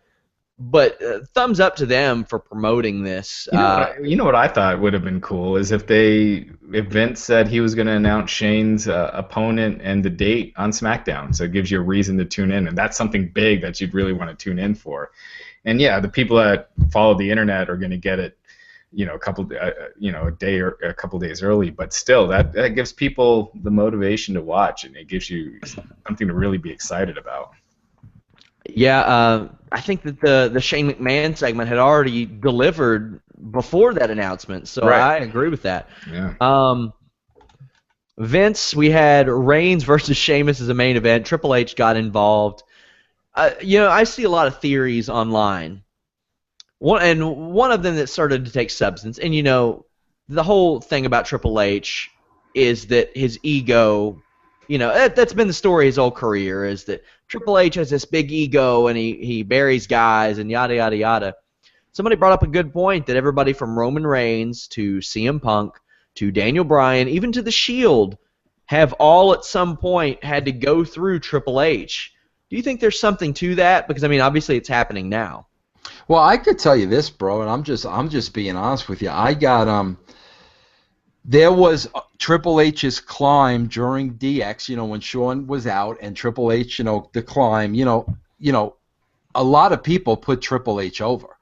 but thumbs up to them for promoting this. You know what I thought would have been cool is if Vince said he was going to announce Shane's opponent and the date on SmackDown, so it gives you a reason to tune in, and that's something big that you'd really want to tune in for. And yeah, the people that follow the internet are going to get it, you know, a day or a couple days early, but still, that gives people the motivation to watch, and it gives you something to really be excited about. Yeah, I think that the Shane McMahon segment had already delivered before that announcement, so right. I agree with that. Yeah. Vince, we had Reigns versus Sheamus as a main event. Triple H got involved. You know, I see a lot of theories online. One of them that started to take substance, and you know, the whole thing about Triple H is that his ego, you know, that's been the story his whole career, is that Triple H has this big ego and he buries guys and yada yada yada. Somebody brought up a good point that everybody from Roman Reigns to CM Punk to Daniel Bryan, even to The Shield, have all at some point had to go through Triple H. Do you think there's something to that? Because I mean, obviously it's happening now. Well, I could tell you this, bro, and I'm just being honest with you. I got there was Triple H's climb during DX, you know, when Shawn was out, and Triple H, you know, the climb, you know, a lot of people put Triple H over.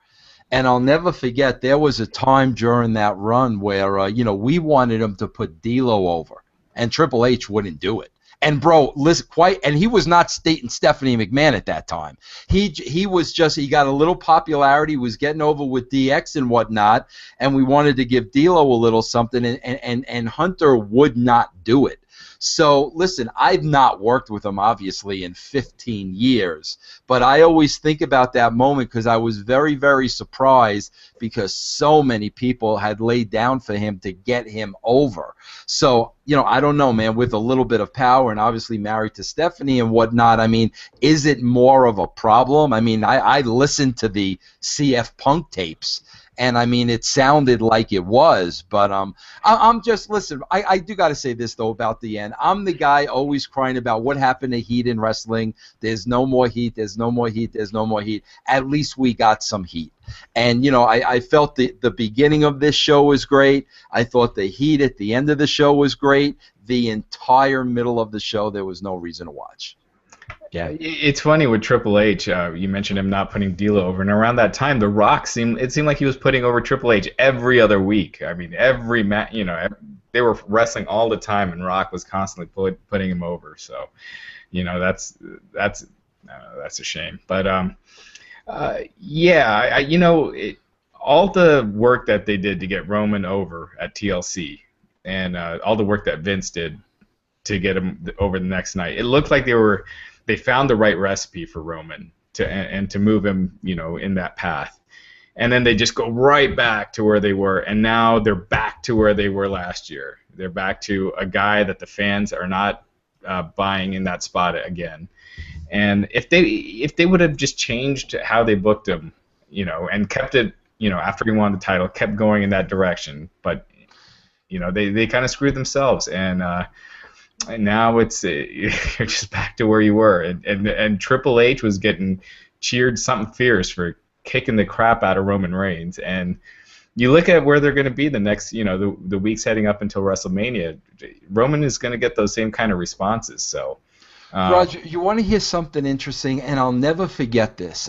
And I'll never forget, there was a time during that run where, you know, we wanted him to put D'Lo over, and Triple H wouldn't do it. And bro, listen, and he was not stating Stephanie McMahon at that time. He was just, he got a little popularity, was getting over with DX and whatnot, and we wanted to give D'Lo a little something, and Hunter would not do it. So listen, I've not worked with him obviously in 15 years, but I always think about that moment because I was very, very surprised because so many people had laid down for him to get him over. So, you know, I don't know, man, with a little bit of power and obviously married to Stephanie and whatnot, I mean, is it more of a problem? I mean, I listened to the CF Punk tapes, and I mean, it sounded like it was, but I'm just, listen, I do got to say this, though, about the end. I'm the guy always crying about what happened to heat in wrestling. There's no more heat, there's no more heat, there's no more heat. At least we got some heat. And, you know, I felt the beginning of this show was great. I thought the heat at the end of the show was great. The entire middle of the show, there was no reason to watch. Yeah, it's funny with Triple H. You mentioned him not putting D'Lo over, and around that time, The Rock seemed like he was putting over Triple H every other week. I mean, every match, you know, they were wrestling all the time, and Rock was constantly putting him over. So, you know, that's a shame. But yeah, you know, all the work that they did to get Roman over at TLC, and all the work that Vince did to get him over the next night, it looked like they found the right recipe for Roman to move him, you know, in that path. And then they just go right back to where they were, and now they're back to where they were last year. They're back to a guy that the fans are not buying in that spot again. And if they would have just changed how they booked him, and kept it, after he won the title, kept going in that direction. But, they kind of screwed themselves, and now it's you're just back to where you were. And Triple H was getting cheered something fierce for kicking the crap out of Roman Reigns. And you look at where they're going to be the next, the weeks heading up until WrestleMania, Roman is going to get those same kind of responses. So, Roger, you want to hear something interesting, and I'll never forget this.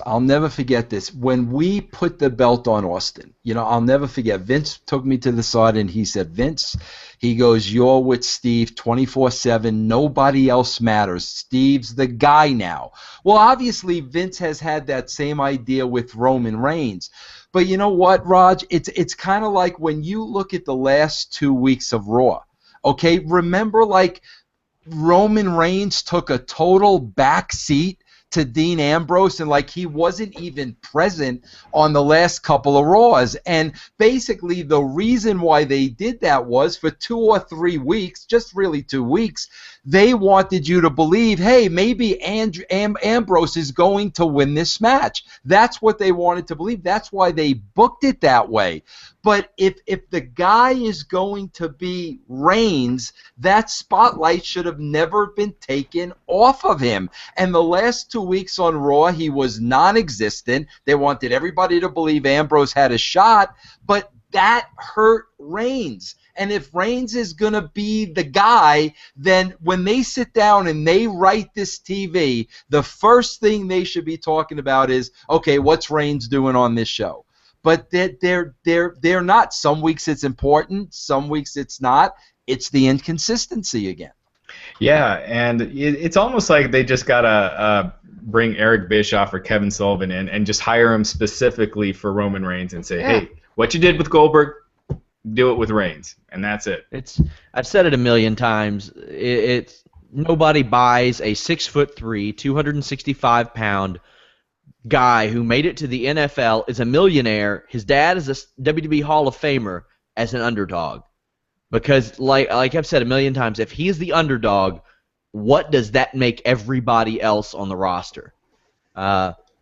When we put the belt on Austin, I'll never forget. Vince took me to the side and he said, Vince, he goes, you're with Steve 24/7. Nobody else matters. Steve's the guy now. Well, obviously, Vince has had that same idea with Roman Reigns. But you know what, Raj? It's kind of like when you look at the last 2 weeks of Raw. Okay, remember, like, Roman Reigns took a total back seat to Dean Ambrose, and like he wasn't even present on the last couple of Raws. And basically the reason why they did that was for 2 or 3 weeks, just really 2 weeks, they wanted you to believe, hey, maybe Ambrose is going to win this match. That's what they wanted to believe. That's why they booked it that way. But if the guy is going to be Reigns, that spotlight should have never been taken off of him. And the last 2 weeks on Raw, he was non-existent. They wanted everybody to believe Ambrose had a shot, but that hurt Reigns. And if Reigns is going to be the guy, then when they sit down and they write this TV, the first thing they should be talking about is, okay, what's Reigns doing on this show? But they're not. Some weeks it's important, some weeks it's not. It's the inconsistency again. Yeah, and it's almost like they just gotta bring Eric Bischoff or Kevin Sullivan in and just hire him specifically for Roman Reigns and say, hey, what you did with Goldberg, do it with Reigns, and that's it. I've said it a million times. It's nobody buys a 6'3", 265-pound guy who made it to the NFL, is a millionaire. His dad is a WWE Hall of Famer as an underdog. Because, like I've said a million times, if he's the underdog, what does that make everybody else on the roster?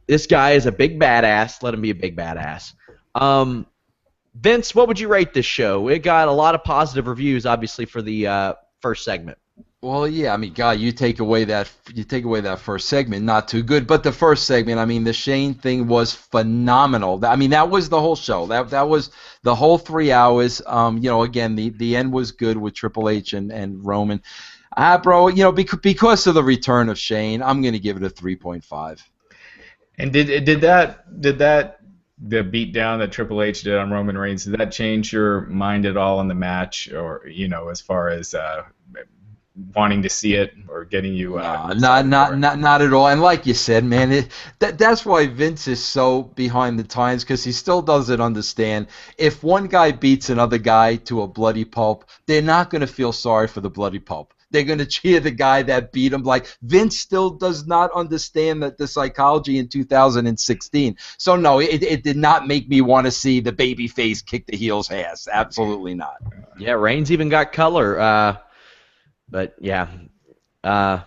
This guy is a big badass. Let him be a big badass. Vince, what would you rate this show? It got a lot of positive reviews, obviously, for the first segment. Well, yeah, I mean, God, you take away that first segment, not too good. But the first segment, I mean, the Shane thing was phenomenal. I mean, that was the whole show. That was the whole 3 hours. Again, the end was good with Triple H and Roman. Bro, because of the return of Shane, I'm going to give it a 3.5. And did that the beatdown that Triple H did on Roman Reigns, did that change your mind at all in the match, or as far as wanting to see it or getting you not at all. And like you said, man, that's why Vince is so behind the times, because he still doesn't understand, if one guy beats another guy to a bloody pulp, they're not going to feel sorry for the bloody pulp. They're going to cheer the guy that beat him. Like, Vince still does not understand the psychology in 2016. So, no, it did not make me want to see the babyface kick the heel's ass. Absolutely not. Yeah, Reigns even got color. But, yeah, I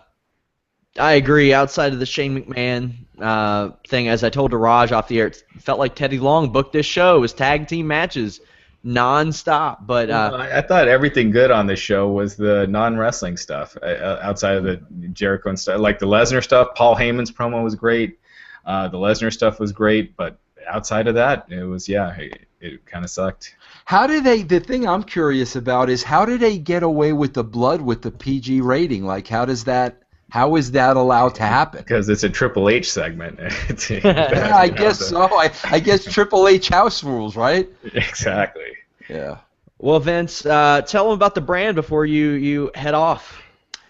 agree. Outside of the Shane McMahon thing, as I told Raj off the air, it felt like Teddy Long booked this show as tag team matches non-stop. But I thought everything good on this show was the non-wrestling stuff, outside of the Jericho and stuff. Like the Lesnar stuff, Paul Heyman's promo was great. The Lesnar stuff was great, but outside of that, it was, it kind of sucked. The thing I'm curious about is, how do they get away with the blood with the PG rating? Like, how is that allowed to happen? Because it's a Triple H segment. I guess so. I guess Triple H house rules, right? Exactly. Yeah. Well, Vince, tell them about the brand before you head off.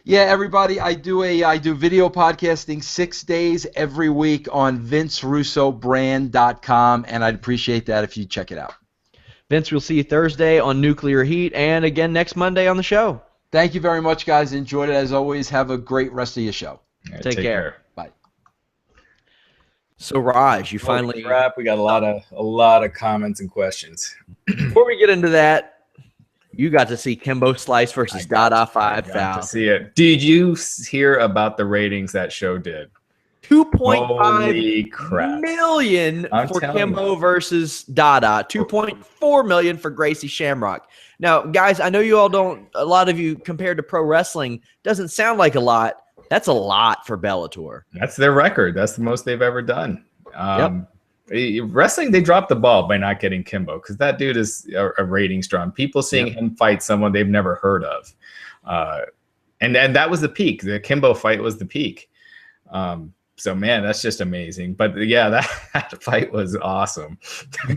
Yeah, everybody, I do video podcasting 6 days every week on VinceRussoBrand.com, and I'd appreciate that if you check it out. Vince, we'll see you Thursday on Nuclear Heat, and again next Monday on the show. Thank you very much, guys. Enjoyed it as always. Have a great rest of your show. Right, take care. Bye. So, Raj, you finally we got a lot of comments and questions. Before we get into that, you got to see Kimbo Slice versus Dada 5000. See it. Did you hear about the ratings that show did? Holy crap. million I'm for telling Kimbo you. versus Dada. 2.4 million for Gracie Shamrock. Now, guys, I know you all don't. A lot of you compared to pro wrestling doesn't sound like a lot. That's a lot for Bellator. That's their record. That's the most they've ever done. Yep. Wrestling, they dropped the ball by not getting Kimbo because that dude is a ratings draw. People seeing him fight someone they've never heard of, and that was the peak. The Kimbo fight was the peak. So man, that's just amazing. But yeah, that fight was awesome.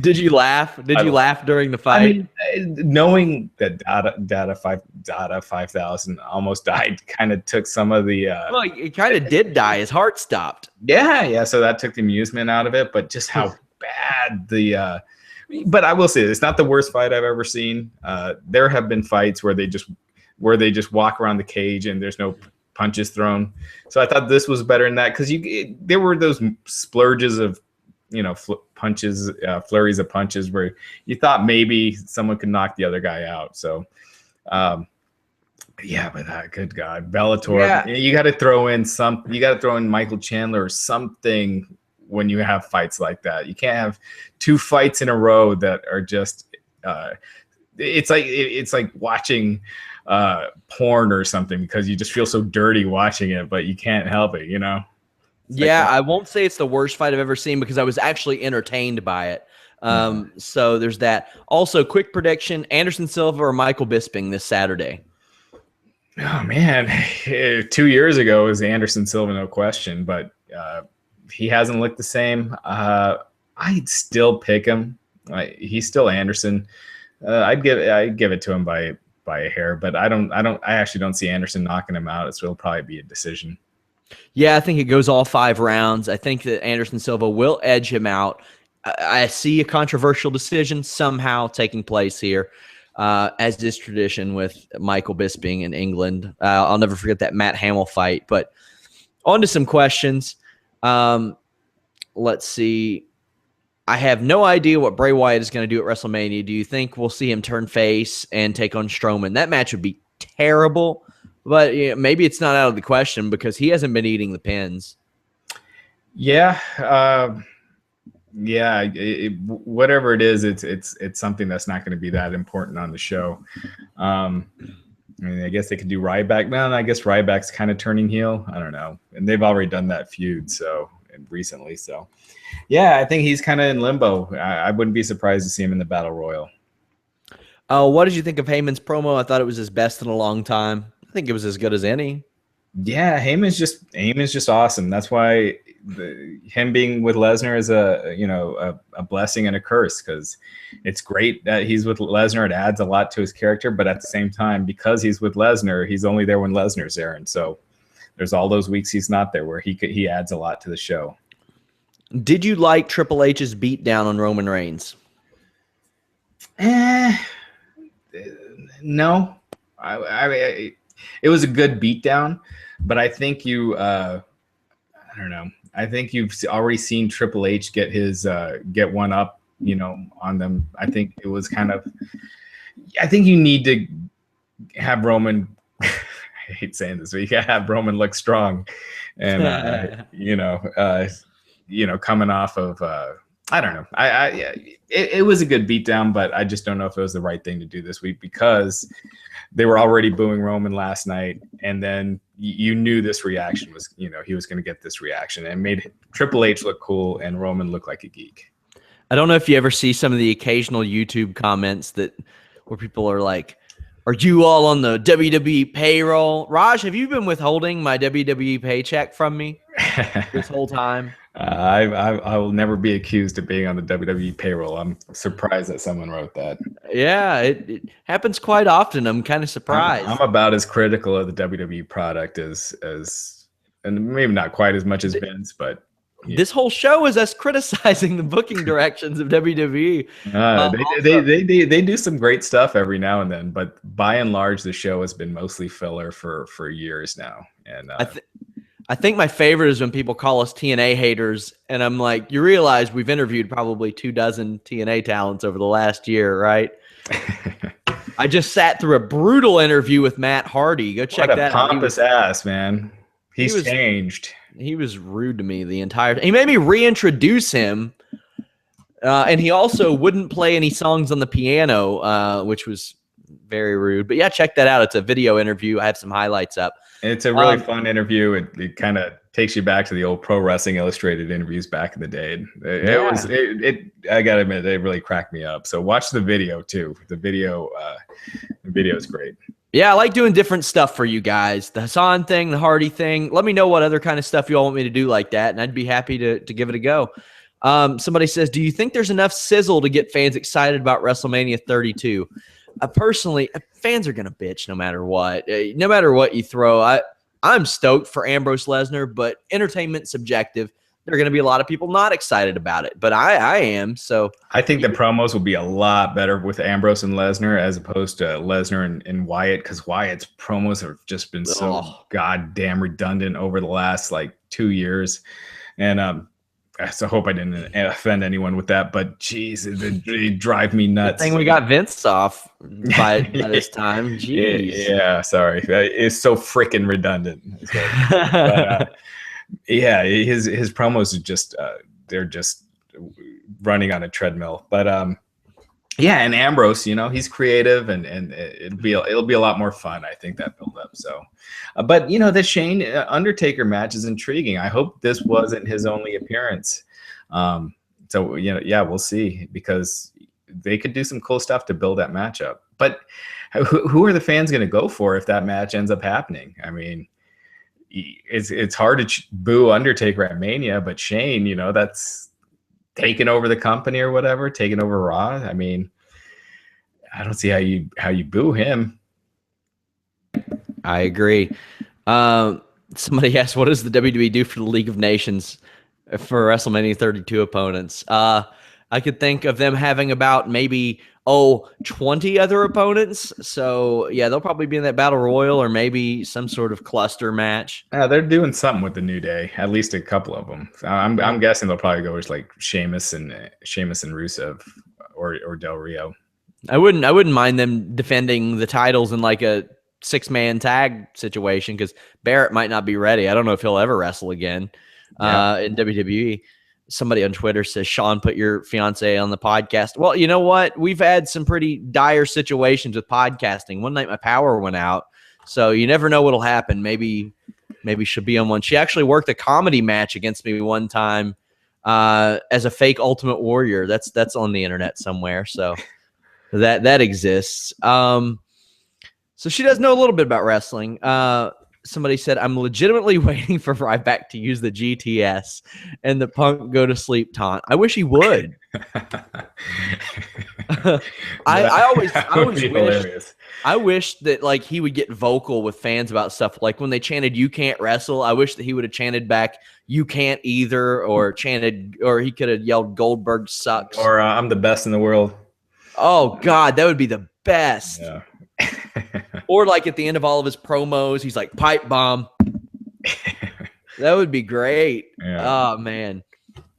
Did you laugh? Did you laugh during the fight? I mean, knowing that Dada 5000 almost died kind of took some of the. Well, he kind of did die. His heart stopped. Yeah. So that took the amusement out of it. But just how bad the. But I will say it's not the worst fight I've ever seen. There have been fights where they just walk around the cage and there's no punches thrown. So I thought this was better than that because there were those splurges of, punches, flurries of punches where you thought maybe someone could knock the other guy out. So, but good God, Bellator, you got to throw in Michael Chandler or something when you have fights like that. You can't have 2 fights in a row that are just, it's like watching porn or something because you just feel so dirty watching it, but you can't help it, I won't say it's the worst fight I've ever seen because I was actually entertained by it. So there's that. Also, quick prediction: Anderson Silva or Michael Bisping this Saturday. Oh man, 2 years ago it was Anderson Silva, no question, but he hasn't looked the same. I'd still pick him. He's still Anderson. I'd give it to him by a hair, but I actually don't see Anderson knocking him out. So it'll probably be a decision. Yeah, I think it goes all 5 rounds. I think that Anderson Silva will edge him out. I see a controversial decision somehow taking place here, as is tradition with Michael Bisping in England. I'll never forget that Matt Hamill fight. But on to some questions. Let's see. I have no idea what Bray Wyatt is going to do at WrestleMania. Do you think we'll see him turn face and take on Strowman? That match would be terrible, but maybe it's not out of the question because he hasn't been eating the pins. Yeah. Whatever it is, it's something that's not going to be that important on the show. I guess they could do Ryback. Well, I guess Ryback's kind of turning heel. I don't know. And they've already done that feud recently. So, yeah, I think he's kind of in limbo. I wouldn't be surprised to see him in the Battle Royal. What did you think of Heyman's promo? I thought it was his best in a long time. I think it was as good as any. Yeah, Heyman's just awesome. That's why him being with Lesnar is a blessing and a curse because it's great that he's with Lesnar. It adds a lot to his character, but at the same time, because he's with Lesnar, he's only there when Lesnar's there, and so there's all those weeks he's not there where he adds a lot to the show. Did you like Triple H's beatdown on Roman Reigns? No. It was a good beatdown, but I think I don't know. I think you've already seen Triple H get his get one up, on them. I think it was I think you need to have Roman. I hate saying this, but you gotta have Roman look strong, and coming off of I don't know. It was a good beatdown, but I just don't know if it was the right thing to do this week because they were already booing Roman last night, and then you knew this reaction was, he was going to get this reaction, and made Triple H look cool and Roman look like a geek. I don't know if you ever see some of the occasional YouTube comments where people are like, "Are you all on the WWE payroll?" Raj, have you been withholding my WWE paycheck from me this whole time? I will never be accused of being on the WWE payroll. I'm surprised that someone wrote that. Yeah, it happens quite often. I'm kind of surprised. I'm about as critical of the WWE product as and maybe not quite as much as Vince, but this whole show is us criticizing the booking directions of WWE. They do some great stuff every now and then, but by and large, the show has been mostly filler for years now. And I think my favorite is when people call us TNA haters, and I'm like, you realize we've interviewed probably 24 TNA talents over the last year, right? I just sat through a brutal interview with Matt Hardy. Go check that out. What a pompous ass, man. He's changed. He was rude to me the entire time. He made me reintroduce him. And he also wouldn't play any songs on the piano, which was very rude. But yeah, check that out. It's a video interview. I have some highlights up. It's a really fun interview. It kind of takes you back to the old Pro Wrestling Illustrated interviews back in the day. I gotta admit, they really cracked me up. So watch the video too. The video is great. Yeah, I like doing different stuff for you guys. The Hassan thing, the Hardy thing. Let me know what other kind of stuff you all want me to do like that, and I'd be happy to give it a go. Somebody says, do you think there's enough sizzle to get fans excited about WrestleMania 32? Personally, fans are going to bitch no matter what. No matter what you throw. I'm stoked for Ambrose Lesnar, but entertainment's subjective. There are going to be a lot of people not excited about it, but I am. So I think the promos will be a lot better with Ambrose and Lesnar as opposed to Lesnar and Wyatt, because Wyatt's promos have just been so goddamn redundant over the last like 2 years. And so I hope I didn't offend anyone with that, but geez, they drive me nuts. I think we got Vince off by this time. Jeez. Yeah, sorry. It's so freaking redundant. But, yeah, his promos are just they're just running on a treadmill. But yeah, and Ambrose, he's creative, and it'll be a lot more fun, I think, that build up. So, but the Shane Undertaker match is intriguing. I hope this wasn't his only appearance. So yeah, we'll see, because they could do some cool stuff to build that match up. But who are the fans going to go for if that match ends up happening? I mean, it's hard to boo Undertaker at Mania, but Shane, that's taking over the company or whatever, taking over Raw. I mean, I don't see how you boo him. I agree. Somebody asked, what does the WWE do for the League of Nations for WrestleMania 32 opponents? I could think of them having about maybe 20 other opponents. So yeah, they'll probably be in that Battle Royal or maybe some sort of cluster match. They're doing something with the New Day, at least a couple of them. I'm guessing they'll probably go with like Sheamus and Russo or Del Rio. I wouldn't mind them defending the titles in like a 6-man tag situation, because Barrett might not be ready. I don't know if he'll ever wrestle again in WWE. Somebody on Twitter says, Sean, put your fiance on the podcast. Well, you know what? We've had some pretty dire situations with podcasting. One night my power went out, so you never know what'll happen. Maybe she'll be on one. She actually worked a comedy match against me one time as a fake Ultimate Warrior. That's on the internet somewhere. So that exists. So she does know a little bit about wrestling. Somebody said, I'm legitimately waiting for Ryback to use the GTS and the Punk go to sleep taunt. I wish he would. I wish that like he would get vocal with fans about stuff. Like when they chanted, "You can't wrestle," I wish that he would have chanted back, "You can't either," or he could have yelled, "Goldberg sucks," or "I'm the best in the world." Oh God, that would be the best. Yeah. Or like at the end of all of his promos, he's like, "Pipe bomb." That would be great. Yeah. Oh man.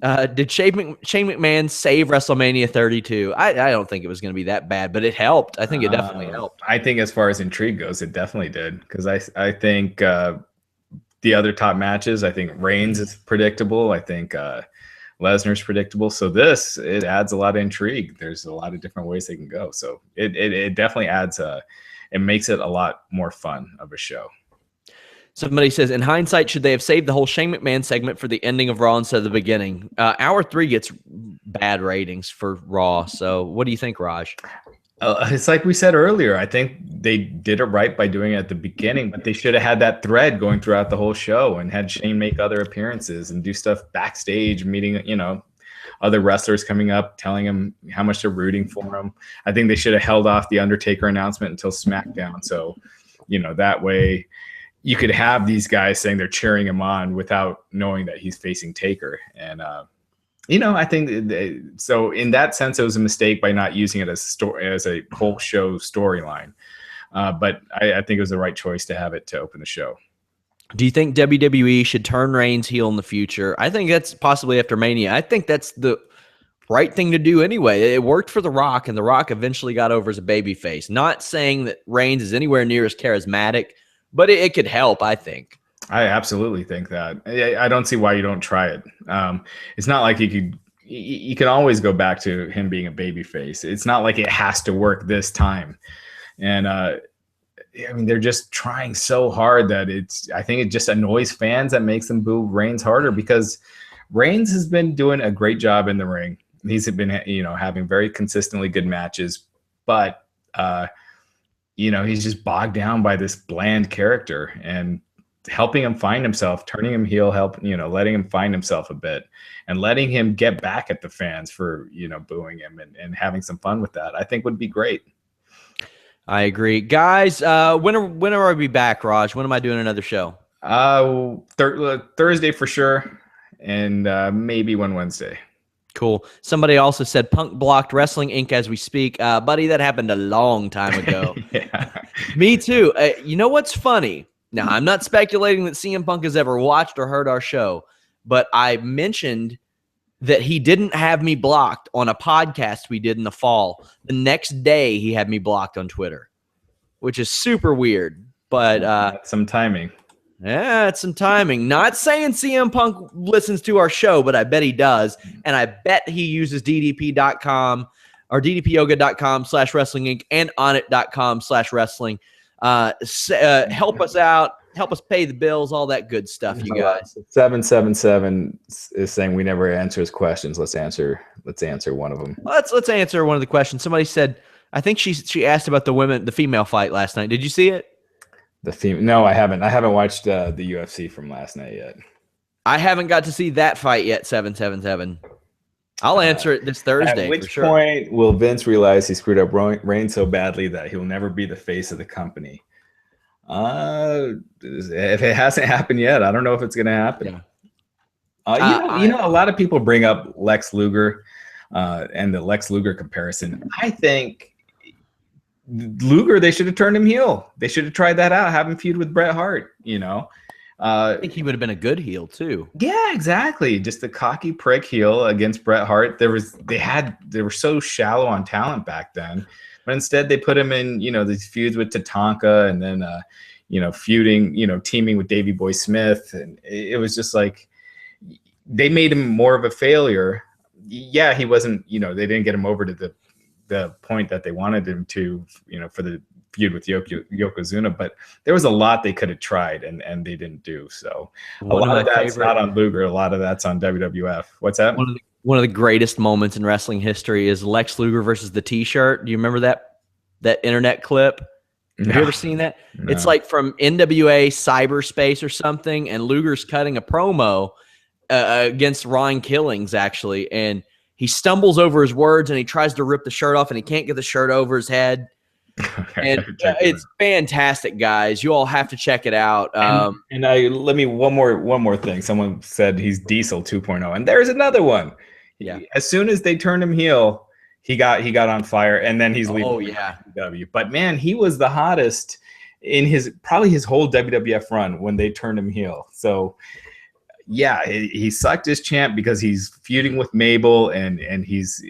Did Shane McMahon save WrestleMania 32? I don't think it was going to be that bad, but it helped. I think it definitely helped. I think as far as intrigue goes, it definitely did, because I think the other top matches, I think Reigns is predictable. I think Lesnar's predictable. So it adds a lot of intrigue. There's a lot of different ways they can go. So it definitely adds it makes it a lot more fun of a show. Somebody says, in hindsight, should they have saved the whole Shane McMahon segment for the ending of Raw instead of the beginning? Hour 3 gets bad ratings for Raw. So what do you think, Raj? It's like we said earlier. I think they did it right by doing it at the beginning, but they should have had that thread going throughout the whole show and had Shane make other appearances and do stuff backstage, meeting, other wrestlers coming up, telling him how much they're rooting for him. I think they should have held off the Undertaker announcement until SmackDown. So, that way you could have these guys saying they're cheering him on without knowing that he's facing Taker. And, I think so in that sense, it was a mistake by not using it as a whole show storyline. But I think it was the right choice to have it to open the show. Do you think WWE should turn Reigns heel in the future? I think that's possibly after Mania. I think that's the right thing to do anyway. It worked for The Rock, and The Rock eventually got over as a babyface. Not saying that Reigns is anywhere near as charismatic, but it could help, I think. I absolutely think that. I don't see why you don't try it. It's not like you can always go back to him being a babyface. It's not like it has to work this time. And I mean, they're just trying so hard that I think it just annoys fans, that makes them boo Reigns harder, because Reigns has been doing a great job in the ring. He's been, having very consistently good matches, but he's just bogged down by this bland character, and helping him find himself, turning him heel, letting him find himself a bit, and letting him get back at the fans for, booing him, and having some fun with that, I think would be great. I agree. Guys, when are we back, Raj? When am I doing another show? Thursday for sure, and maybe one Wednesday. Cool. Somebody also said Punk blocked Wrestling Inc. as we speak. Buddy, that happened a long time ago. Yeah. Me too. You know what's funny? Now, I'm not speculating that CM Punk has ever watched or heard our show, but I mentioned that he didn't have me blocked on a podcast we did in the fall. The next day, he had me blocked on Twitter, which is super weird. But that's some timing. Yeah, it's some timing. Not saying CM Punk listens to our show, but I bet he does. And I bet he uses DDP.com or DDPyoga.com/Wrestling Inc. and onit.com/wrestling. Help us out. Help us pay the bills, all that good stuff, you guys. 777 is saying we never answer his questions. Let's answer one of them. Let's answer one of the questions. Somebody said, I think she asked about the female fight last night. Did you see it? No, I haven't. I haven't watched the UFC from last night yet. I haven't got to see that fight yet. 777. I'll answer it this Thursday. At which point will Vince realize he screwed up Reigns so badly that he'll never be the face of the company? If it hasn't happened yet, I don't know if it's going to happen. Yeah. A lot of people bring up Lex Luger and the Lex Luger comparison. I think Luger, they should have turned him heel. They should have tried that out, have him feud with Bret Hart, I think he would have been a good heel too. Yeah, exactly. Just a cocky prick heel against Bret Hart. They were so shallow on talent back then, but instead they put him in, these feuds with Tatanka, and then feuding, teaming with Davey Boy Smith, and it was just like they made him more of a failure. Yeah, he wasn't. They didn't get him over to the point that they wanted him to, for the feud with Yokozuna, but there was a lot they could have tried and they didn't do. So a lot of that's not on Luger. A lot of that's on WWF. What's that? One of the greatest moments in wrestling history is Lex Luger versus the T-shirt. Do you remember that internet clip? Have you ever seen that? No. It's like from NWA Cyberspace or something, and Luger's cutting a promo against Ron Killings, actually, and he stumbles over his words and he tries to rip the shirt off and he can't get the shirt over his head. And it's fantastic, guys. You all have to check it out. One more thing. Someone said he's Diesel 2.0, and there's another one. Yeah. As soon as they turned him heel, he got on fire, and then he's leaving. Oh yeah. But man, he was the hottest in probably his whole WWF run when they turned him heel. So yeah, he sucked as champ because he's feuding with Mabel and he's,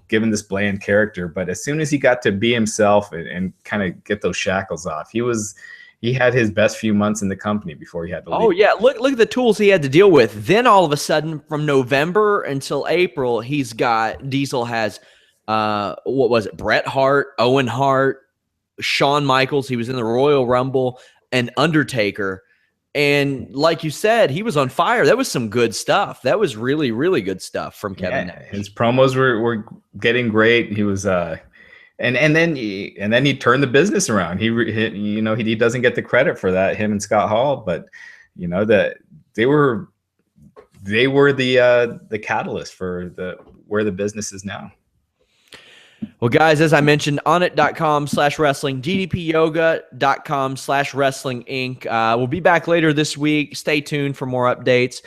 given this bland character. But as soon as he got to be himself and kind of get those shackles off, he had his best few months in the company before he had to leave. Oh yeah, look at the tools he had to deal with. Then all of a sudden, from November until April, Diesel has what was it? Bret Hart, Owen Hart, Shawn Michaels. He was in the Royal Rumble, and Undertaker. And like you said, he was on fire. That was some good stuff. That was really, really good stuff from Kevin Nash. His promos were getting great. He was and then he turned the business around. He doesn't get the credit for that, him and Scott Hall, but that they were the catalyst for where the business is now. Well, guys, as I mentioned, onit.com/wrestling, ddpyoga.com/wrestling Inc. We'll be back later this week. Stay tuned for more updates.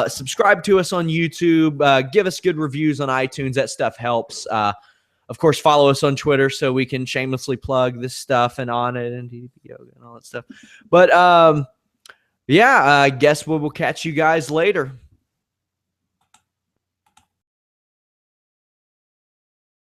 Subscribe to us on YouTube. Give us good reviews on iTunes. That stuff helps. Of course, follow us on Twitter so we can shamelessly plug this stuff and Onit and DDP Yoga and all that stuff. But, I guess we'll catch you guys later.